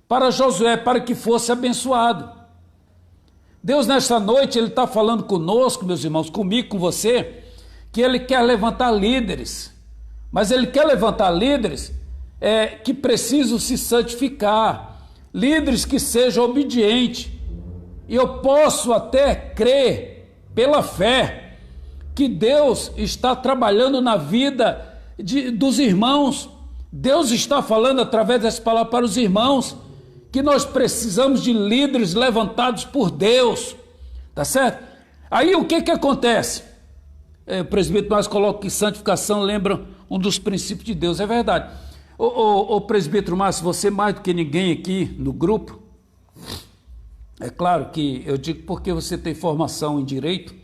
para Josué, para que fosse abençoado. Deus, nesta noite, Ele está falando conosco, meus irmãos, comigo, com você, que Ele quer levantar líderes, mas Ele quer levantar líderes que precisam se santificar, líderes que sejam obedientes. E eu posso até crer, pela fé, que Deus está trabalhando na vida dos irmãos. Deus está falando através dessa palavra para os irmãos, que nós precisamos de líderes levantados por Deus, tá certo? Aí o que acontece? O presbítero mais coloca que santificação lembra um dos princípios de Deus. É verdade. O presbítero Márcio, você mais do que ninguém aqui no grupo, é claro que eu digo porque você tem formação em direito,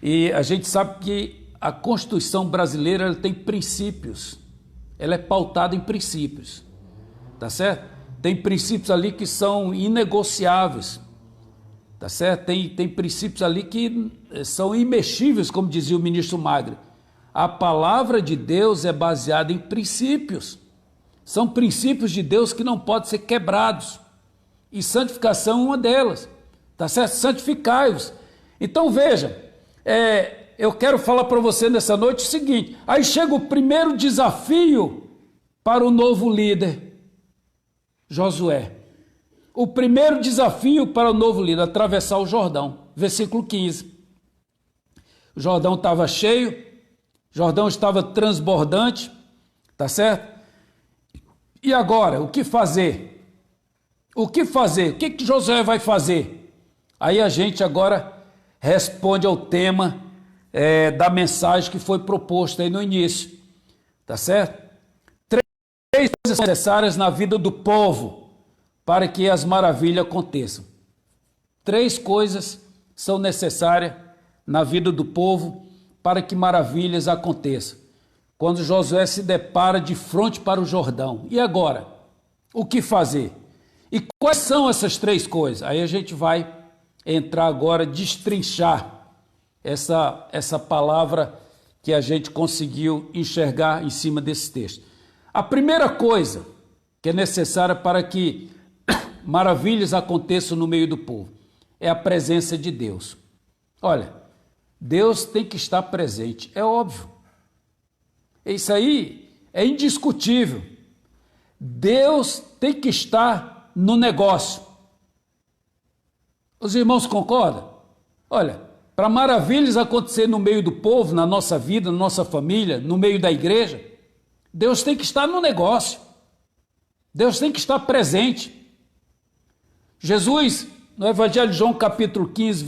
e a gente sabe que a Constituição brasileira ela tem princípios, ela é pautada em princípios, tá certo? Tem princípios ali que são inegociáveis, tá certo? Tem princípios ali que são imexíveis, como dizia o ministro Magre. A palavra de Deus é baseada em princípios. São princípios de Deus que não podem ser quebrados. E santificação é uma delas, tá certo? Santificai-vos. Então veja, eu quero falar para você nessa noite o seguinte, aí chega o primeiro desafio para o novo líder, Josué. O primeiro desafio para o novo líder, atravessar o Jordão, versículo 15. O Jordão estava cheio, o Jordão estava transbordante, tá certo? E agora, o que fazer? O que fazer? O que Josué vai fazer? Aí a gente agora responde ao tema da mensagem que foi proposta aí no início, tá certo? Três coisas necessárias na vida do povo para que as maravilhas aconteçam. Três coisas são necessárias na vida do povo para que maravilhas aconteçam. Quando Josué se depara de frente para o Jordão. E agora? O que fazer? E quais são essas três coisas? Aí a gente vai entrar agora, destrinchar essa palavra que a gente conseguiu enxergar em cima desse texto. A primeira coisa que é necessária para que maravilhas aconteçam no meio do povo é a presença de Deus. Olha, Deus tem que estar presente, é óbvio. Isso aí é indiscutível. Deus tem que estar no negócio. Os irmãos concordam? Olha, para maravilhas acontecer no meio do povo, na nossa vida, na nossa família, no meio da igreja, Deus tem que estar no negócio. Deus tem que estar presente. Jesus, no Evangelho de João, capítulo 15,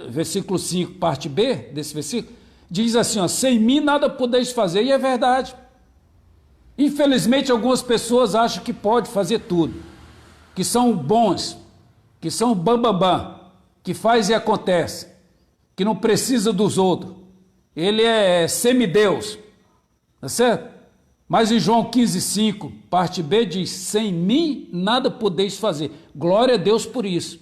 versículo 5, parte B desse versículo, diz assim, sem mim nada podeis fazer, e é verdade. Infelizmente, algumas pessoas acham que pode fazer tudo, que são bons, que são bambambam, que faz e acontece, que não precisa dos outros. Ele é semideus. Tá certo? Mas em João 15,5, parte B, diz: sem mim nada podeis fazer. Glória a Deus por isso.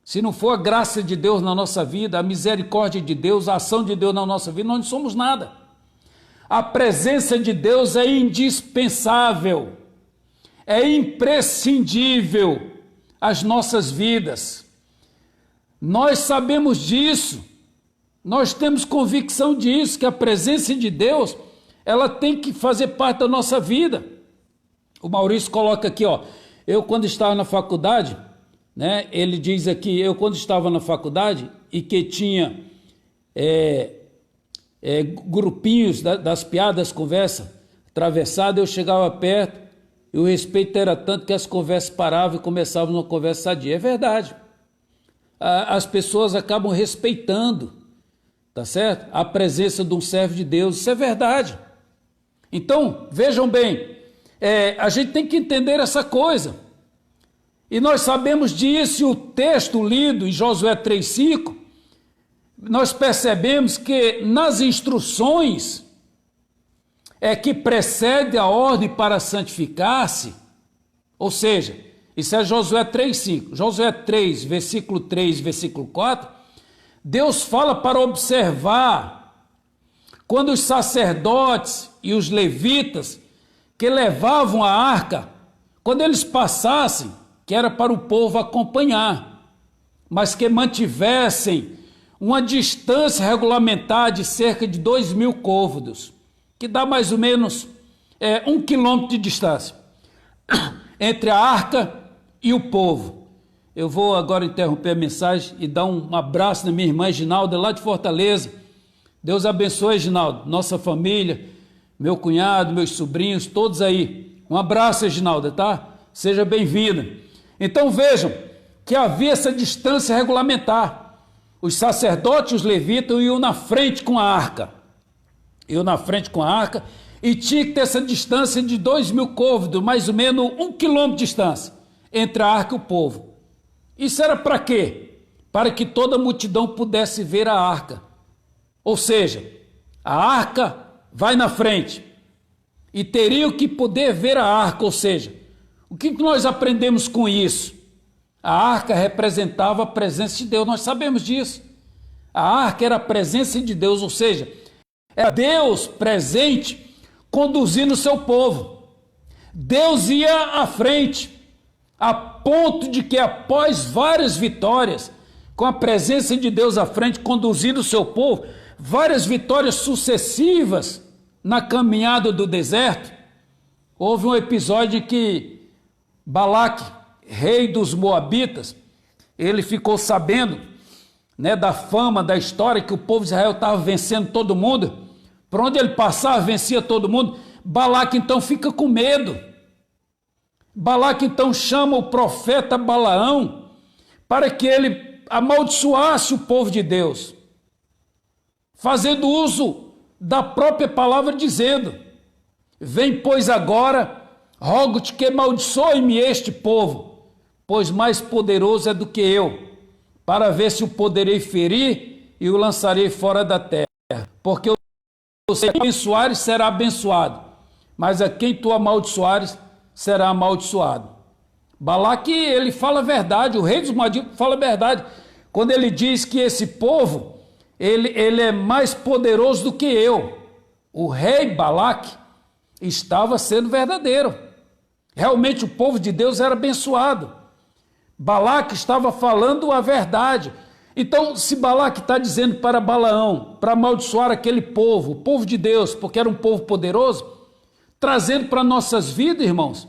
Se não for a graça de Deus na nossa vida, a misericórdia de Deus, a ação de Deus na nossa vida, nós não somos nada. A presença de Deus é indispensável, é imprescindível às nossas vidas. Nós sabemos disso, nós temos convicção disso, que a presença de Deus, ela tem que fazer parte da nossa vida. O Maurício coloca aqui, ó, eu quando estava na faculdade, né, ele diz aqui, eu quando estava na faculdade e que tinha grupinhos das piadas, conversa atravessada, eu chegava perto e o respeito era tanto que as conversas paravam e começavam uma conversa sadia. É verdade. As pessoas acabam respeitando, tá certo? A presença de um servo de Deus, isso é verdade. Então, vejam bem, a gente tem que entender essa coisa. E nós sabemos disso, e o texto lido em Josué 3,5, nós percebemos que nas instruções que precede a ordem para santificar-se, ou seja, isso é Josué 3,5. Josué 3, versículo 3, versículo 4, Deus fala para observar quando os sacerdotes e os levitas que levavam a arca, quando eles passassem, que era para o povo acompanhar, mas que mantivessem uma distância regulamentar de cerca de 2.000 côvados, que dá mais ou menos 1 quilômetro de distância entre a arca e o povo. Eu vou agora interromper a mensagem e dar um abraço na minha irmã Ginalda, lá de Fortaleza. Deus abençoe, Ginalda, nossa família, meu cunhado, meus sobrinhos, todos aí. Um abraço, Ginalda, tá? Seja bem-vinda. Então vejam que havia essa distância regulamentar. Os sacerdotes e os levitas iam na frente com a arca. E tinha que ter essa distância de 2.000 côvados, mais ou menos 1 quilômetro de distância, entre a arca e o povo. Isso era para quê? Para que toda a multidão pudesse ver a arca. Ou seja, a arca vai na frente e teriam que poder ver a arca. Ou seja, o que nós aprendemos com isso? A arca representava a presença de Deus, nós sabemos disso. A arca era a presença de Deus, ou seja, era Deus presente conduzindo o seu povo. Deus ia à frente, a ponto de que após várias vitórias, com a presença de Deus à frente, conduzindo o seu povo, várias vitórias sucessivas na caminhada do deserto, houve um episódio em que Balaque, rei dos Moabitas, ele ficou sabendo, né, da fama, da história, que o povo de Israel estava vencendo todo mundo. Por onde ele passava, vencia todo mundo. Balaque então fica com medo. Balaque então chama o profeta Balaão para que ele amaldiçoasse o povo de Deus, fazendo uso da própria palavra, dizendo: vem, pois, agora, rogo-te que amaldiçoe-me este povo, pois mais poderoso é do que eu, para ver se o poderei ferir e o lançarei fora da terra. Porque o que abençoares será abençoado, mas a quem tu amaldiçoares será amaldiçoado. Balaque, ele fala a verdade, o rei dos Moabitas fala a verdade, quando ele diz que esse povo, ele é mais poderoso do que eu. O rei Balaque estava sendo verdadeiro. Realmente o povo de Deus era abençoado. Balaque estava falando a verdade. Então, se Balaque está dizendo para Balaão, para amaldiçoar aquele povo, o povo de Deus, porque era um povo poderoso, trazendo para nossas vidas, irmãos,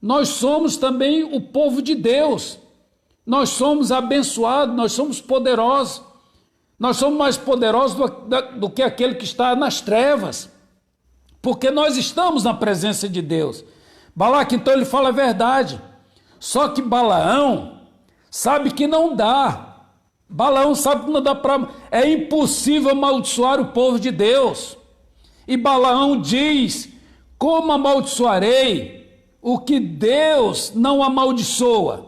nós somos também o povo de Deus. Nós somos abençoados, nós somos poderosos. Nós somos mais poderosos do que aquele que está nas trevas, porque nós estamos na presença de Deus. Balaque, então, ele fala a verdade. Só que Balaão sabe que não dá. Balaão sabe que não dá para... É impossível amaldiçoar o povo de Deus. E Balaão diz: como amaldiçoarei o que Deus não amaldiçoa?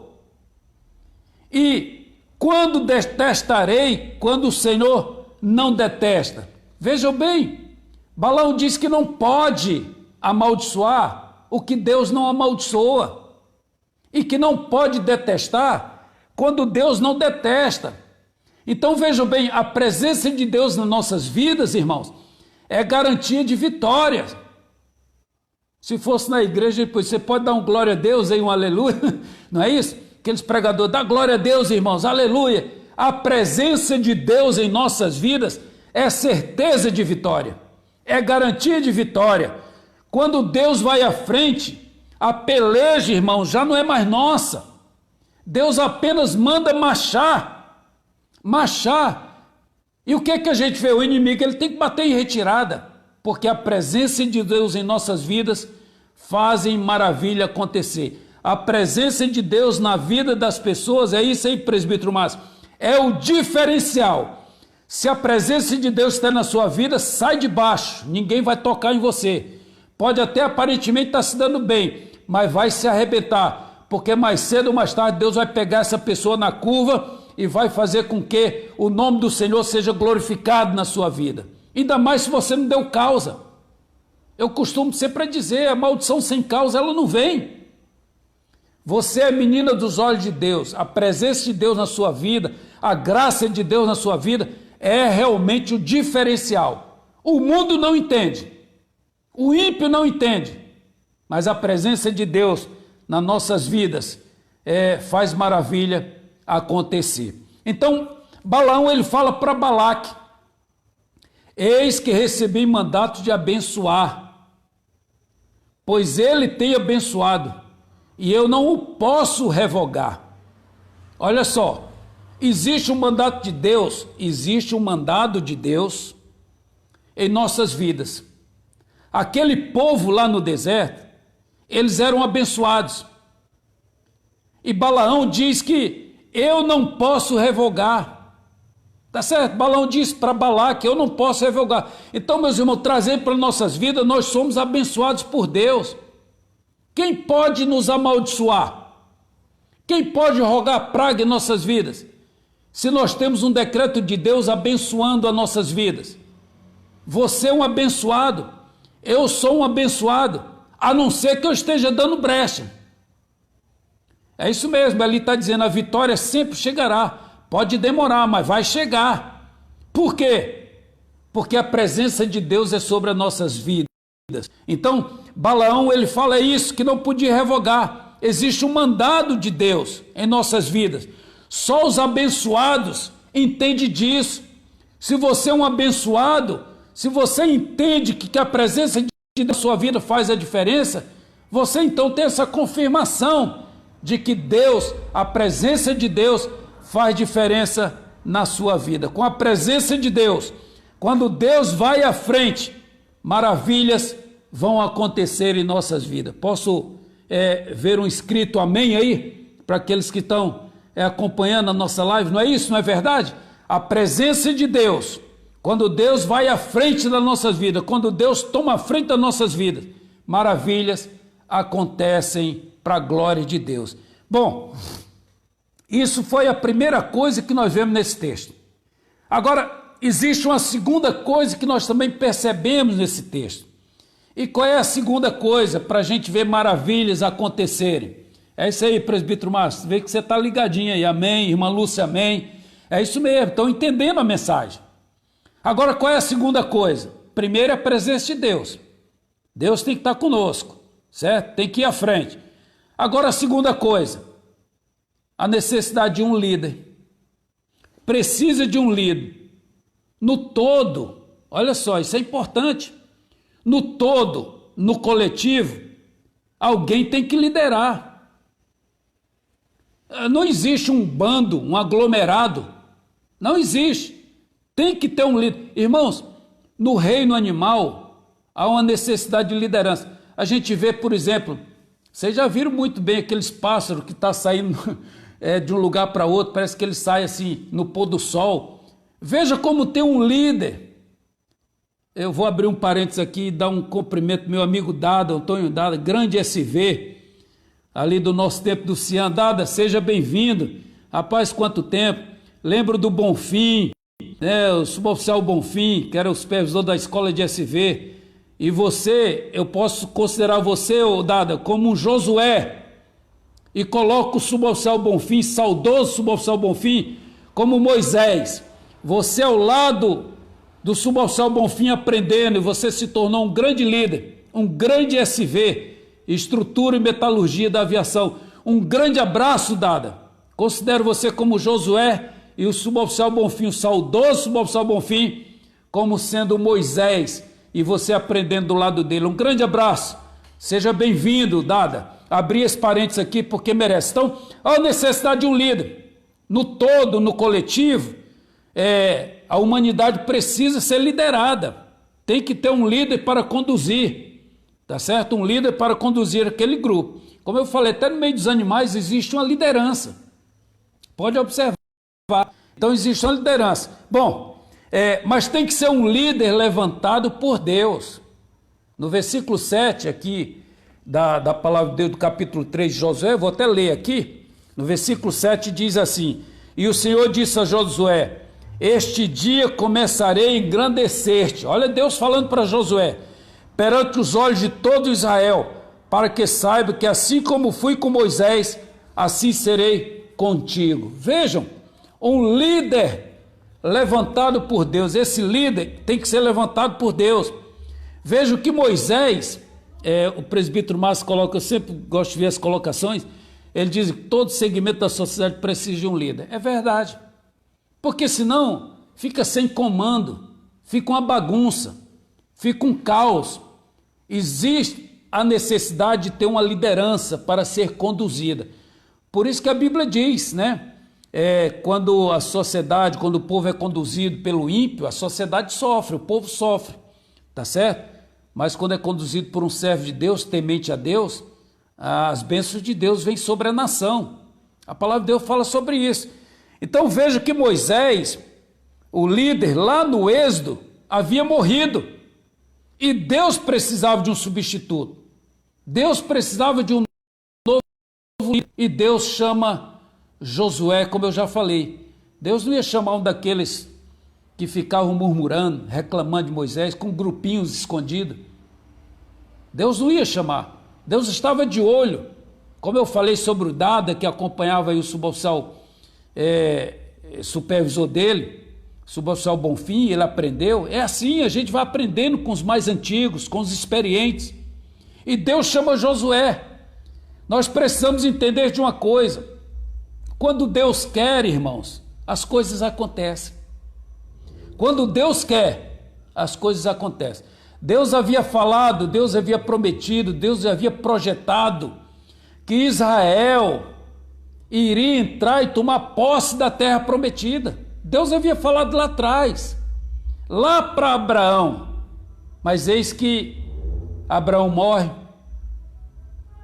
E quando detestarei, quando o Senhor não detesta? Vejam bem, Balaão diz que não pode amaldiçoar o que Deus não amaldiçoa, e que não pode detestar quando Deus não detesta. Então vejam bem, a presença de Deus nas nossas vidas, irmãos, é garantia de vitória. Se fosse na igreja, depois você pode dar um glória a Deus aí, um aleluia, não é isso? Aqueles pregadores, dá glória a Deus, irmãos, aleluia. A presença de Deus em nossas vidas é certeza de vitória, é garantia de vitória. Quando Deus vai à frente, a peleja, irmãos, já não é mais nossa. Deus apenas manda marchar. E o que é que a gente vê? O inimigo, ele tem que bater em retirada, porque a presença de Deus em nossas vidas fazem maravilha acontecer. A presença de Deus na vida das pessoas, é isso aí, presbítero Márcio, é o diferencial. Se a presença de Deus está na sua vida, sai de baixo, ninguém vai tocar em você. Pode até aparentemente estar se dando bem, mas vai se arrebentar, porque mais cedo ou mais tarde Deus vai pegar essa pessoa na curva e vai fazer com que o nome do Senhor seja glorificado na sua vida. Ainda mais se você não deu causa. Eu costumo sempre dizer, a maldição sem causa, ela não vem. Você é menina dos olhos de Deus, a presença de Deus na sua vida, a graça de Deus na sua vida, é realmente o diferencial. O mundo não entende, o ímpio não entende, mas a presença de Deus nas nossas vidas faz maravilha acontecer. Então, Balaão, ele fala para Balaque: eis que recebi mandato de abençoar, pois ele tem abençoado, e eu não o posso revogar. Olha só, existe um mandato de Deus, existe um mandado de Deus em nossas vidas. Aquele povo lá no deserto, eles eram abençoados. E Balaão diz que eu não posso revogar. Tá certo? Balaão diz para Balaque, eu não posso revogar. Então, meus irmãos, trazendo para nossas vidas, nós somos abençoados por Deus. Quem pode nos amaldiçoar? Quem pode rogar praga em nossas vidas? Se nós temos um decreto de Deus abençoando as nossas vidas. Você é um abençoado, eu sou um abençoado, a não ser que eu esteja dando brecha. É isso mesmo, ali está dizendo, a vitória sempre chegará. Pode demorar, mas vai chegar. Por quê? Porque a presença de Deus é sobre as nossas vidas. Então, Balaão, ele fala isso, que não podia revogar. Existe um mandado de Deus em nossas vidas. Só os abençoados entendem disso. Se você é um abençoado, se você entende que a presença de Deus na sua vida faz a diferença, você então tem essa confirmação de que Deus, a presença de Deus faz diferença na sua vida. Com a presença de Deus, quando Deus vai à frente, maravilhas vão acontecer em nossas vidas. Posso ver um escrito amém aí? Para aqueles que estão acompanhando a nossa live, não é isso? Não é verdade? A presença de Deus, quando Deus vai à frente das nossas vidas, quando Deus toma a frente das nossas vidas, maravilhas acontecem para a glória de Deus. Bom, isso foi a primeira coisa que nós vemos nesse texto. Agora, existe uma segunda coisa que nós também percebemos nesse texto. E qual é a segunda coisa para a gente ver maravilhas acontecerem? É isso aí, presbítero Márcio, vê que você está ligadinho aí, amém, irmã Lúcia, amém. É isso mesmo, estão entendendo a mensagem. Agora, qual é a segunda coisa? Primeiro é a presença de Deus. Deus tem que estar conosco, certo? Tem que ir à frente. Agora, a segunda coisa, a necessidade de um líder. Precisa de um líder. No todo, olha só, isso é importante. No todo, no coletivo, alguém tem que liderar. Não existe um bando, um aglomerado. Não existe. Tem que ter um líder. Irmãos, no reino animal, há uma necessidade de liderança. A gente vê, por exemplo, vocês já viram muito bem aqueles pássaros que estão saindo de um lugar para outro, parece que eles saem assim no pôr do sol. Veja como tem um líder. Eu vou abrir um parênteses aqui e dar um cumprimento ao meu amigo Dada, Antônio Dada, grande SV, ali do nosso tempo do Cian. Dada, seja bem-vindo. Rapaz, quanto tempo. Lembro do Bonfim, né, o suboficial Bonfim, que era o supervisor da escola de SV, e você, eu posso considerar você, Dada, como um Josué, e coloco o suboficial Bonfim, saudoso suboficial Bonfim, como Moisés. Você ao lado do suboficial Bonfim aprendendo, e você se tornou um grande líder, um grande SV, estrutura e metalurgia da aviação. Um grande abraço, Dada. Considero você como Josué e o suboficial Bonfim, o saudoso suboficial Bonfim, como sendo Moisés, e você aprendendo do lado dele. Um grande abraço. Seja bem-vindo, Dada. Abri esse parênteses aqui porque merece. Então, a necessidade de um líder. No todo, no coletivo, a humanidade precisa ser liderada. Tem que ter um líder para conduzir, tá certo? Um líder para conduzir aquele grupo. Como eu falei, até no meio dos animais existe uma liderança. Pode observar. Então existe uma liderança. Bom, mas tem que ser um líder levantado por Deus. No versículo 7 aqui da palavra de Deus do capítulo 3 de Josué, eu vou até ler aqui. No versículo 7 diz assim: e o Senhor disse a Josué: este dia começarei a engrandecer-te. Olha Deus falando para Josué: perante os olhos de todo Israel, para que saiba que assim como fui com Moisés, assim serei contigo. Vejam, um líder levantado por Deus. Esse líder tem que ser levantado por Deus. Vejam que Moisés, o presbítero Márcio coloca, eu sempre gosto de ver as colocações, ele diz que todo segmento da sociedade precisa de um líder. É verdade, porque senão fica sem comando, fica uma bagunça, fica um caos. Existe a necessidade de ter uma liderança para ser conduzida. Por isso que a Bíblia diz, né? Quando a sociedade, quando o povo é conduzido pelo ímpio, a sociedade sofre, o povo sofre, tá certo? Mas quando é conduzido por um servo de Deus, temente a Deus, as bênçãos de Deus vêm sobre a nação. A palavra de Deus fala sobre isso. Então veja que Moisés, o líder lá no Êxodo, havia morrido. E Deus precisava de um substituto. Deus precisava de um novo líder. E Deus chama Josué, como eu já falei. Deus não ia chamar um daqueles que ficavam murmurando, reclamando de Moisés, com grupinhos escondidos. Deus não ia chamar. Deus estava de olho. Como eu falei sobre o Dada, que acompanhava aí o suboficial supervisor dele, suboficial Bonfim, ele aprendeu. É assim, a gente vai aprendendo com os mais antigos, com os experientes. E Deus chama Josué. Nós precisamos entender de uma coisa: quando Deus quer, irmãos, as coisas acontecem. Quando Deus quer, as coisas acontecem. Deus havia falado, Deus havia prometido, Deus havia projetado que Israel iria entrar e tomar posse da terra prometida. Deus havia falado lá atrás, lá para Abraão. Mas eis que Abraão morre,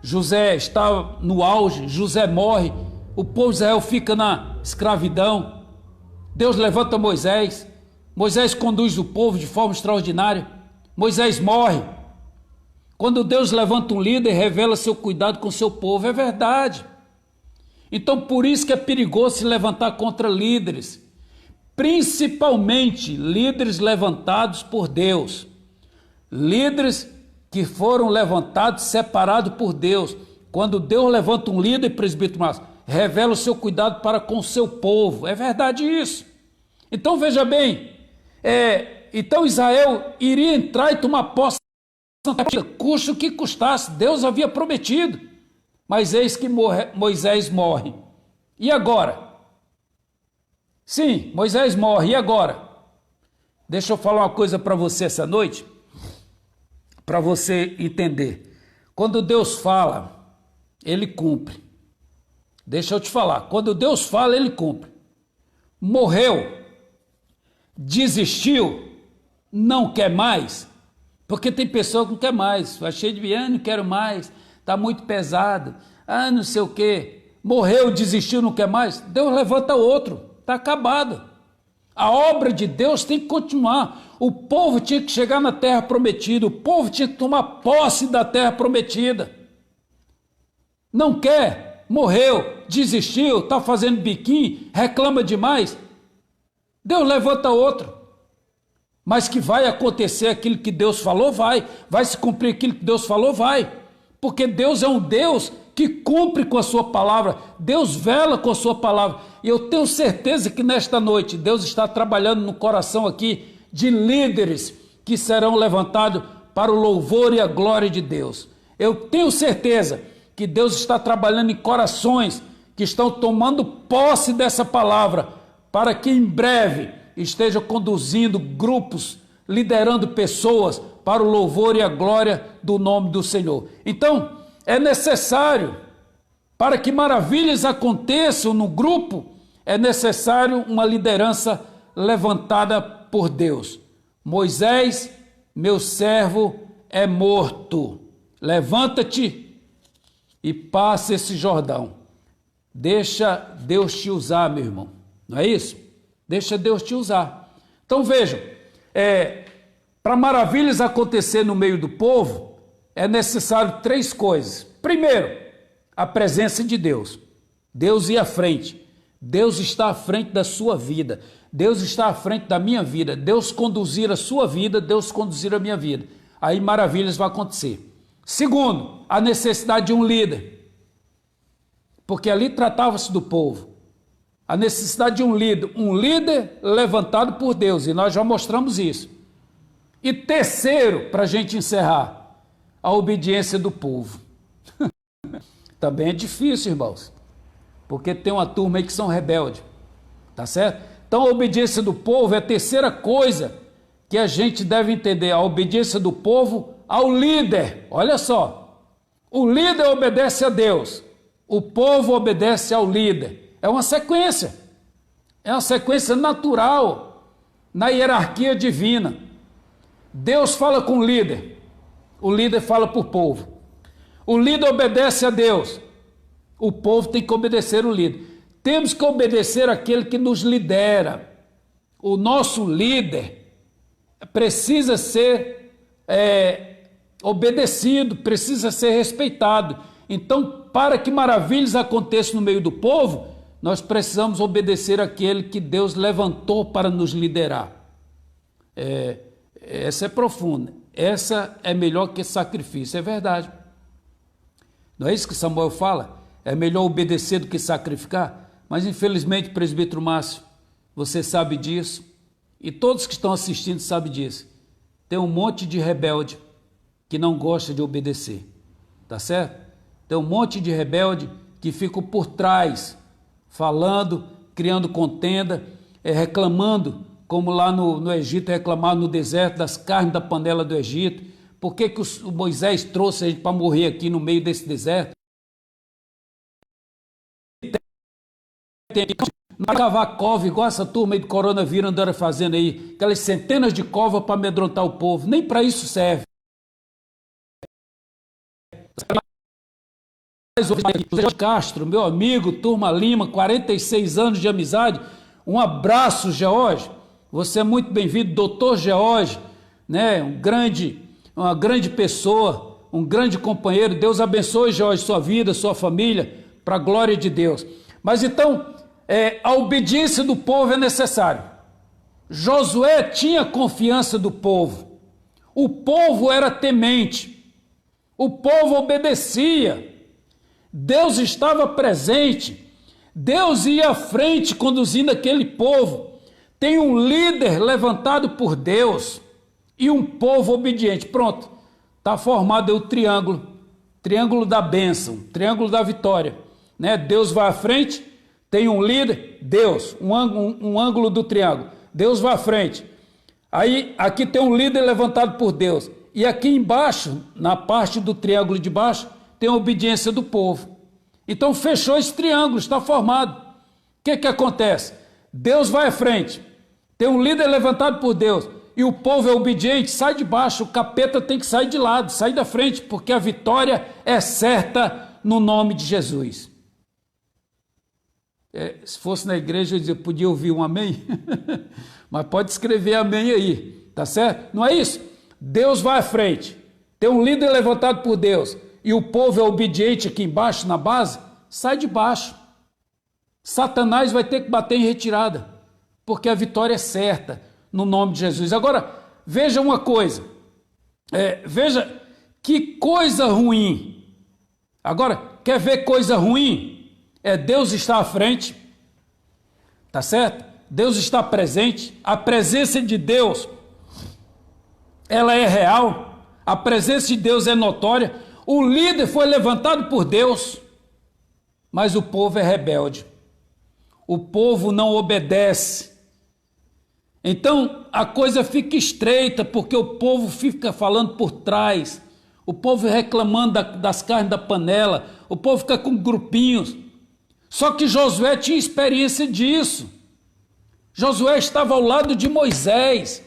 José está no auge, José morre, o povo de Israel fica na escravidão. Deus levanta Moisés, Moisés conduz o povo de forma extraordinária. Moisés morre. Quando Deus levanta um líder, revela seu cuidado com seu povo. É verdade. Então por isso que é perigoso se levantar contra líderes, principalmente líderes levantados por Deus, líderes que foram levantados, separados por Deus. Quando Deus levanta um líder, presbítero Márcio, revela o seu cuidado para com o seu povo. É verdade isso. Então veja bem, então Israel iria entrar e tomar posse, custe o que custasse. Deus havia prometido, mas eis que Moisés morre. E agora? Sim, Moisés morre, e agora? Deixa eu falar uma coisa para você essa noite, para você entender. Quando Deus fala, Ele cumpre. Deixa eu te falar, quando Deus fala, Ele cumpre. Morreu, desistiu, não quer mais, porque tem pessoa que não quer mais, vai cheio de não quero mais, está muito pesado, não sei o quê, morreu, desistiu, não quer mais, Deus levanta outro, está acabado. A obra de Deus tem que continuar. O povo tinha que chegar na terra prometida, o povo tinha que tomar posse da terra prometida. Não quer, morreu, desistiu, está fazendo biquinho, reclama demais. Deus levanta outro. Mas que vai acontecer aquilo que Deus falou, vai se cumprir aquilo que Deus falou, vai, porque Deus é um Deus que cumpre com a sua palavra, Deus vela com a sua palavra, e eu tenho certeza que nesta noite Deus está trabalhando no coração aqui de líderes que serão levantados para o louvor e a glória de Deus. Eu tenho certeza que Deus está trabalhando em corações que estão tomando posse dessa palavra, para que em breve esteja conduzindo grupos, liderando pessoas para o louvor e a glória do nome do Senhor. Então, é necessário, para que maravilhas aconteçam no grupo, é necessário uma liderança levantada por Deus. Moisés, meu servo, é morto. Levanta-te e passa esse Jordão. Deixa Deus te usar, meu irmão. Não é isso? Deixa Deus te usar. Então vejam, para maravilhas acontecer no meio do povo, é necessário 3 coisas. Primeiro, a presença de Deus. Deus ir à frente. Deus está à frente da sua vida. Deus está à frente da minha vida. Deus conduzir a sua vida, Deus conduzir a minha vida. Aí maravilhas vão acontecer. Segundo, a necessidade de um líder. Porque ali tratava-se do povo. A necessidade de um líder levantado por Deus, e nós já mostramos isso. E terceiro, para a gente encerrar, a obediência do povo. Também é difícil, irmãos, porque tem uma turma aí que são rebeldes, tá certo? Então a obediência do povo é a terceira coisa que a gente deve entender, a obediência do povo ao líder. Olha só, o líder obedece a Deus, o povo obedece ao líder. É uma sequência natural na hierarquia divina. Deus fala com o líder fala para o povo. O líder obedece a Deus, o povo tem que obedecer o líder. Temos que obedecer aquele que nos lidera. O nosso líder precisa ser obedecido, precisa ser respeitado. Então, para que maravilhas aconteçam no meio do povo, nós precisamos obedecer aquele que Deus levantou para nos liderar. Essa é profunda. Essa é melhor que sacrifício, é verdade. Não é isso que Samuel fala? É melhor obedecer do que sacrificar? Mas infelizmente, presbítero Márcio, você sabe disso, e todos que estão assistindo sabem disso. Tem um monte de rebelde que não gosta de obedecer, tá certo? Tem um monte de rebelde que ficam por trás, falando, criando contenda, reclamando, como lá no Egito reclamaram no deserto das carnes da panela do Egito. Por que o Moisés trouxe a gente para morrer aqui no meio desse deserto? Não cavar cova igual essa turma aí do coronavírus andaram fazendo aí, aquelas centenas de covas para amedrontar o povo, nem para isso serve. Castro, meu amigo, turma Lima, 46 anos de amizade, um abraço, George, você é muito bem-vindo, doutor George, né? Uma grande pessoa, um grande companheiro. Deus abençoe, George, sua vida, sua família, para a glória de Deus. Mas então, a obediência do povo é necessária. Josué tinha confiança do povo, o povo era temente, o povo obedecia, Deus estava presente, Deus ia à frente conduzindo aquele povo. Tem um líder levantado por Deus e um povo obediente. Pronto, está formado aí o triângulo da bênção, triângulo da vitória, né? Deus vai à frente, tem um líder, Deus, um ângulo do triângulo, Deus vai à frente. Aí aqui tem um líder levantado por Deus, e aqui embaixo, na parte do triângulo de baixo, tem a obediência do povo. Então fechou esse triângulo, está formado. O que acontece? Deus vai à frente, tem um líder levantado por Deus, e o povo é obediente, sai de baixo, o capeta tem que sair de lado, sair da frente, porque a vitória é certa no nome de Jesus. Se fosse na igreja, eu podia ouvir um amém, mas pode escrever amém aí, tá certo? Não é isso? Deus vai à frente, tem um líder levantado por Deus, e o povo é obediente aqui embaixo, na base, sai de baixo. Satanás vai ter que bater em retirada, porque a vitória é certa, no nome de Jesus. Agora, veja uma coisa, veja que coisa ruim. Agora, quer ver coisa ruim? Deus está à frente, tá certo? Deus está presente, a presença de Deus, ela é real, a presença de Deus é notória, o líder foi levantado por Deus, mas o povo é rebelde, o povo não obedece. Então a coisa fica estreita, porque o povo fica falando por trás, o povo reclamando das carnes da panela, o povo fica com grupinhos. Só que Josué tinha experiência disso. Josué estava ao lado de Moisés.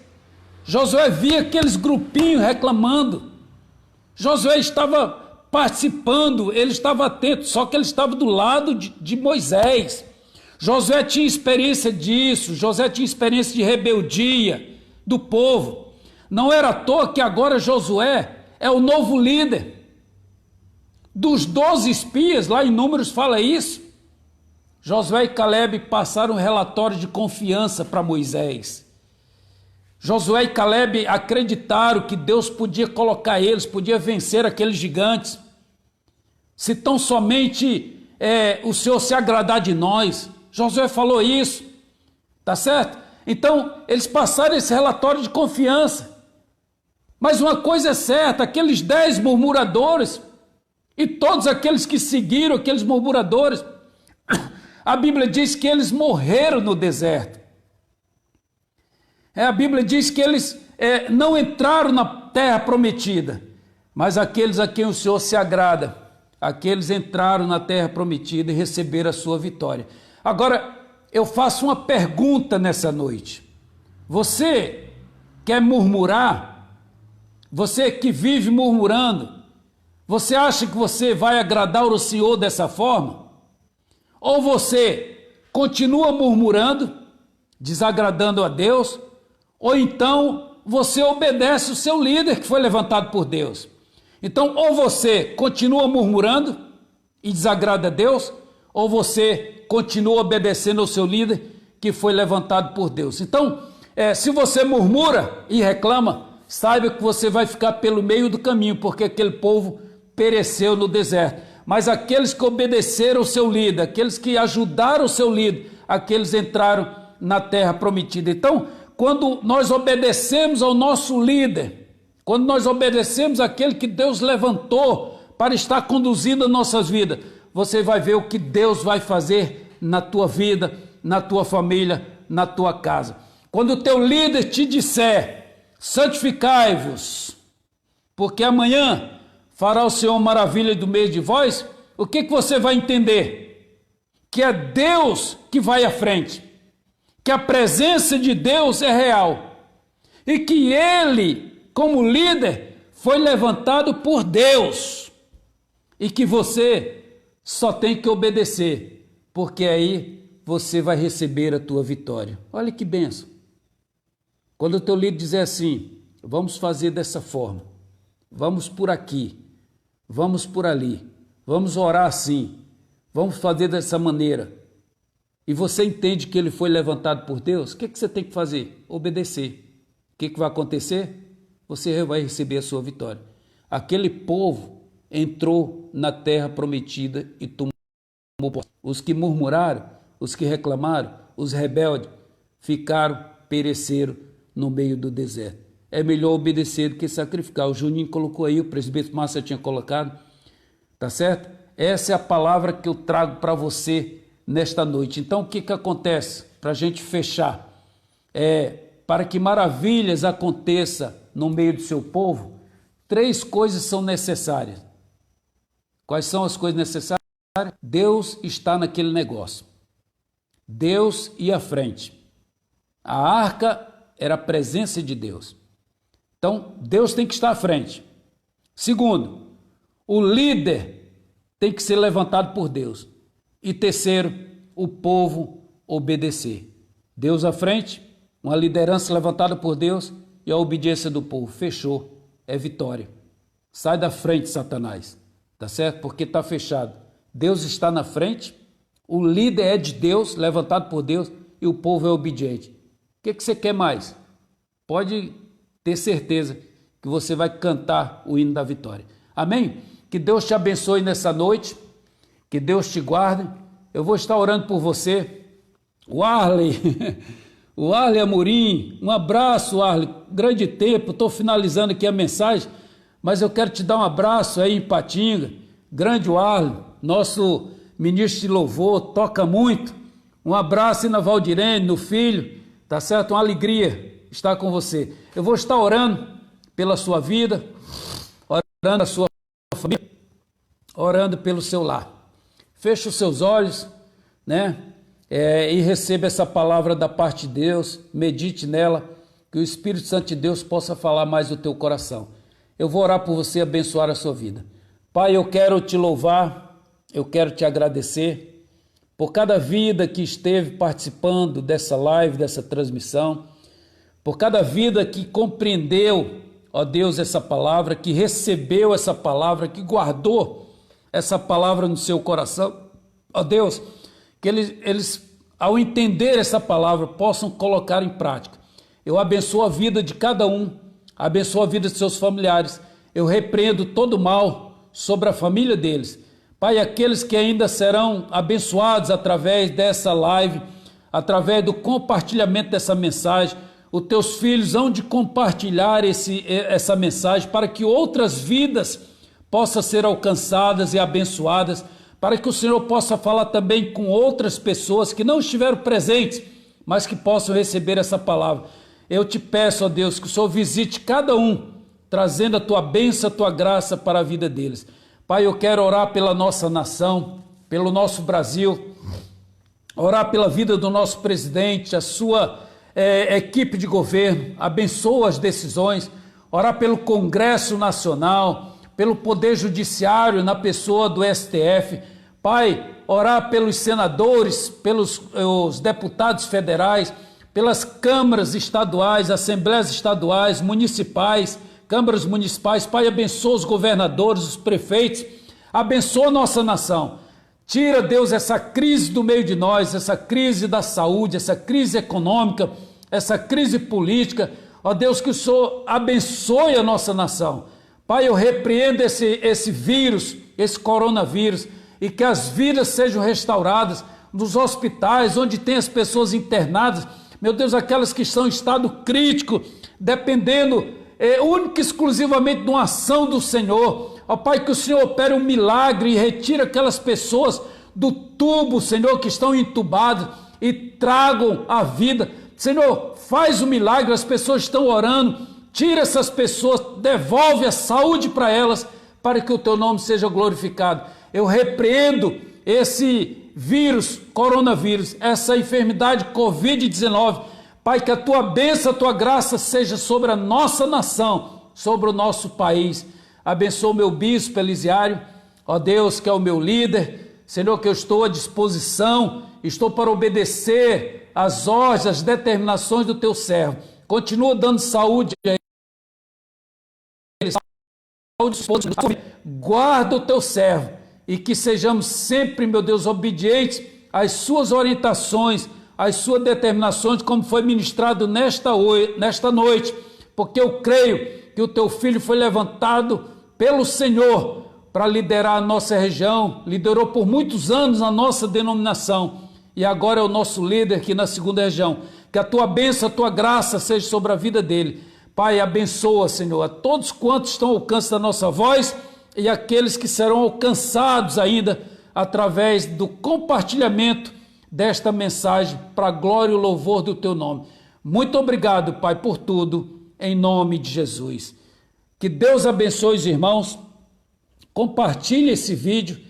Josué via aqueles grupinhos reclamando. Josué estava participando, ele estava atento, só que ele estava do lado de Moisés. Josué tinha experiência disso, Josué tinha experiência de rebeldia do povo. Não era à toa que agora Josué é o novo líder. Dos 12 espias, lá em Números fala isso. Josué e Calebe passaram um relatório de confiança para Moisés. Josué e Calebe acreditaram que Deus podia colocar eles, podia vencer aqueles gigantes. Se tão somente o Senhor se agradar de nós. Josué falou isso, tá certo? Então, eles passaram esse relatório de confiança. Mas uma coisa é certa, aqueles 10 murmuradores e todos aqueles que seguiram aqueles murmuradores, a Bíblia diz que eles morreram no deserto. A Bíblia diz que eles não entraram na terra prometida, mas aqueles a quem o Senhor se agrada, aqueles entraram na terra prometida e receberam a sua vitória. Agora, eu faço uma pergunta nessa noite. Você quer murmurar? Você que vive murmurando, você acha que você vai agradar o Senhor dessa forma? Ou você continua murmurando, desagradando a Deus, ou então você obedece o seu líder que foi levantado por Deus. Então, ou você continua murmurando e desagrada a Deus, ou você continua obedecendo ao seu líder que foi levantado por Deus. Então, se você murmura e reclama, saiba que você vai ficar pelo meio do caminho, porque aquele povo pereceu no deserto. Mas aqueles que obedeceram o seu líder, aqueles que ajudaram o seu líder, aqueles entraram na terra prometida. Então, quando nós obedecemos ao nosso líder, quando nós obedecemos àquele que Deus levantou para estar conduzindo as nossas vidas, você vai ver o que Deus vai fazer na tua vida, na tua família, na tua casa. Quando o teu líder te disser, santificai-vos, porque amanhã fará o Senhor maravilha do meio de vós, o que você vai entender? Que é Deus que vai à frente, que a presença de Deus é real e que ele, como líder, foi levantado por Deus e que você só tem que obedecer, porque aí você vai receber a tua vitória. Olha que bênção. Quando o teu líder dizer assim, vamos fazer dessa forma, vamos por aqui, vamos por ali, vamos orar assim, vamos fazer dessa maneira, e você entende que ele foi levantado por Deus, o que você tem que fazer? Obedecer. O que vai acontecer? Você vai receber a sua vitória. Aquele povo entrou na terra prometida e tomou. Os que murmuraram, os que reclamaram, os rebeldes, ficaram, pereceram no meio do deserto. É melhor obedecer do que sacrificar. O Juninho colocou aí, o presbítero Márcio tinha colocado, tá certo? Essa é a palavra que eu trago para você nesta noite. Então, o que acontece? Para a gente fechar, para que maravilhas aconteçam no meio do seu povo, 3 coisas são necessárias. Quais são as coisas necessárias? Deus está naquele negócio. Deus ia à frente. A arca era a presença de Deus. Então, Deus tem que estar à frente. Segundo, o líder tem que ser levantado por Deus. E terceiro, o povo obedecer. Deus à frente, uma liderança levantada por Deus e a obediência do povo. Fechou, é vitória. Sai da frente, Satanás, tá certo? Porque está fechado. Deus está na frente, o líder é de Deus, levantado por Deus, e o povo é obediente. O que você quer mais? Pode ter certeza que você vai cantar o hino da vitória. Amém? Que Deus te abençoe nessa noite, que Deus te guarde. Eu vou estar orando por você. O Arley, o Arley Amorim, um abraço, Arley. Grande tempo, estou finalizando aqui a mensagem, mas eu quero te dar um abraço aí em Patinga. Grande Arley, nosso ministro de louvor, toca muito. Um abraço aí na Valdirene, no filho, tá certo? Uma alegria estar com você. Eu vou estar orando pela sua vida, orando pela sua família, orando pelo seu lar. Feche os seus olhos, né? E receba essa palavra da parte de Deus, medite nela, que o Espírito Santo de Deus possa falar mais do teu coração. Eu vou orar por você, abençoar a sua vida. Pai, eu quero te louvar, eu quero te agradecer por cada vida que esteve participando dessa live, dessa transmissão, por cada vida que compreendeu, ó Deus, essa palavra, que recebeu essa palavra, que guardou essa palavra no seu coração. Ó Deus, que eles, ao entender essa palavra, possam colocar em prática. Eu abençoo a vida de cada um, abençoo a vida de seus familiares. Eu repreendo todo mal sobre a família deles. Pai, aqueles que ainda serão abençoados através dessa live, através do compartilhamento dessa mensagem, os teus filhos hão de compartilhar essa mensagem para que outras vidas possam ser alcançadas e abençoadas, para que o Senhor possa falar também com outras pessoas que não estiveram presentes, mas que possam receber essa palavra. Eu te peço, ó Deus, que o Senhor visite cada um, trazendo a tua bênção, a tua graça para a vida deles. Pai, eu quero orar pela nossa nação, pelo nosso Brasil, orar pela vida do nosso presidente, a sua equipe de governo, abençoa as decisões, orar pelo Congresso Nacional, pelo Poder Judiciário na pessoa do STF. Pai, orar pelos senadores, pelos os deputados federais, pelas câmaras estaduais, assembleias estaduais, municipais, câmaras municipais. Pai, abençoa os governadores, os prefeitos, abençoa a nossa nação. Tira, Deus, essa crise do meio de nós, essa crise da saúde, essa crise econômica, essa crise política. Ó Deus, que o Senhor abençoe a nossa nação. Pai, eu repreendo esse vírus, esse coronavírus, e que as vidas sejam restauradas nos hospitais, onde tem as pessoas internadas, meu Deus, aquelas que estão em estado crítico, dependendo única e exclusivamente de uma ação do Senhor. Ó Pai, que o Senhor opere um milagre e retire aquelas pessoas do tubo, Senhor, que estão entubadas e tragam a vida. Senhor, faz o milagre, as pessoas estão orando. Tira essas pessoas, devolve a saúde para elas, para que o teu nome seja glorificado. Eu repreendo esse vírus, coronavírus, essa enfermidade Covid-19. Pai, que a tua bênção, a tua graça seja sobre a nossa nação, sobre o nosso país. Abençoa o meu bispo Elisiário, ó Deus, que é o meu líder. Senhor, que eu estou à disposição, estou para obedecer às ordens, às determinações do teu servo. Continua dando saúde a ele. Guarda o teu servo e que sejamos sempre, meu Deus, obedientes às suas orientações, às suas determinações, como foi ministrado nesta noite, porque eu creio que o teu filho foi levantado pelo Senhor para liderar a nossa região, liderou por muitos anos a nossa denominação e agora é o nosso líder aqui na segunda região. Que a tua bênção, a tua graça seja sobre a vida dele. Pai, abençoa, Senhor, a todos quantos estão ao alcance da nossa voz e aqueles que serão alcançados ainda através do compartilhamento desta mensagem para a glória e o louvor do teu nome. Muito obrigado, Pai, por tudo, em nome de Jesus. Que Deus abençoe os irmãos. Compartilhe esse vídeo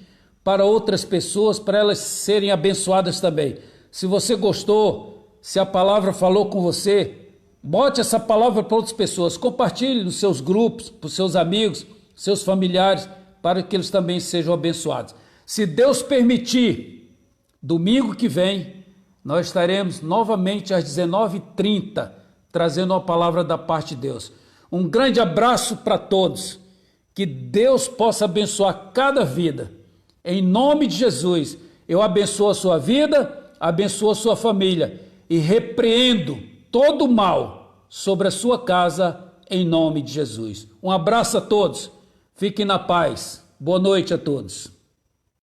para outras pessoas, para elas serem abençoadas também. Se você gostou, se a palavra falou com você, bote essa palavra para outras pessoas, compartilhe nos seus grupos, para os seus amigos, seus familiares, para que eles também sejam abençoados. Se Deus permitir, domingo que vem, nós estaremos novamente às 19h30, trazendo uma palavra da parte de Deus. Um grande abraço para todos, que Deus possa abençoar cada vida. Em nome de Jesus, eu abençoo a sua vida, abençoo a sua família, e repreendo todo o mal sobre a sua casa, em nome de Jesus. Um abraço a todos, fiquem na paz, boa noite a todos.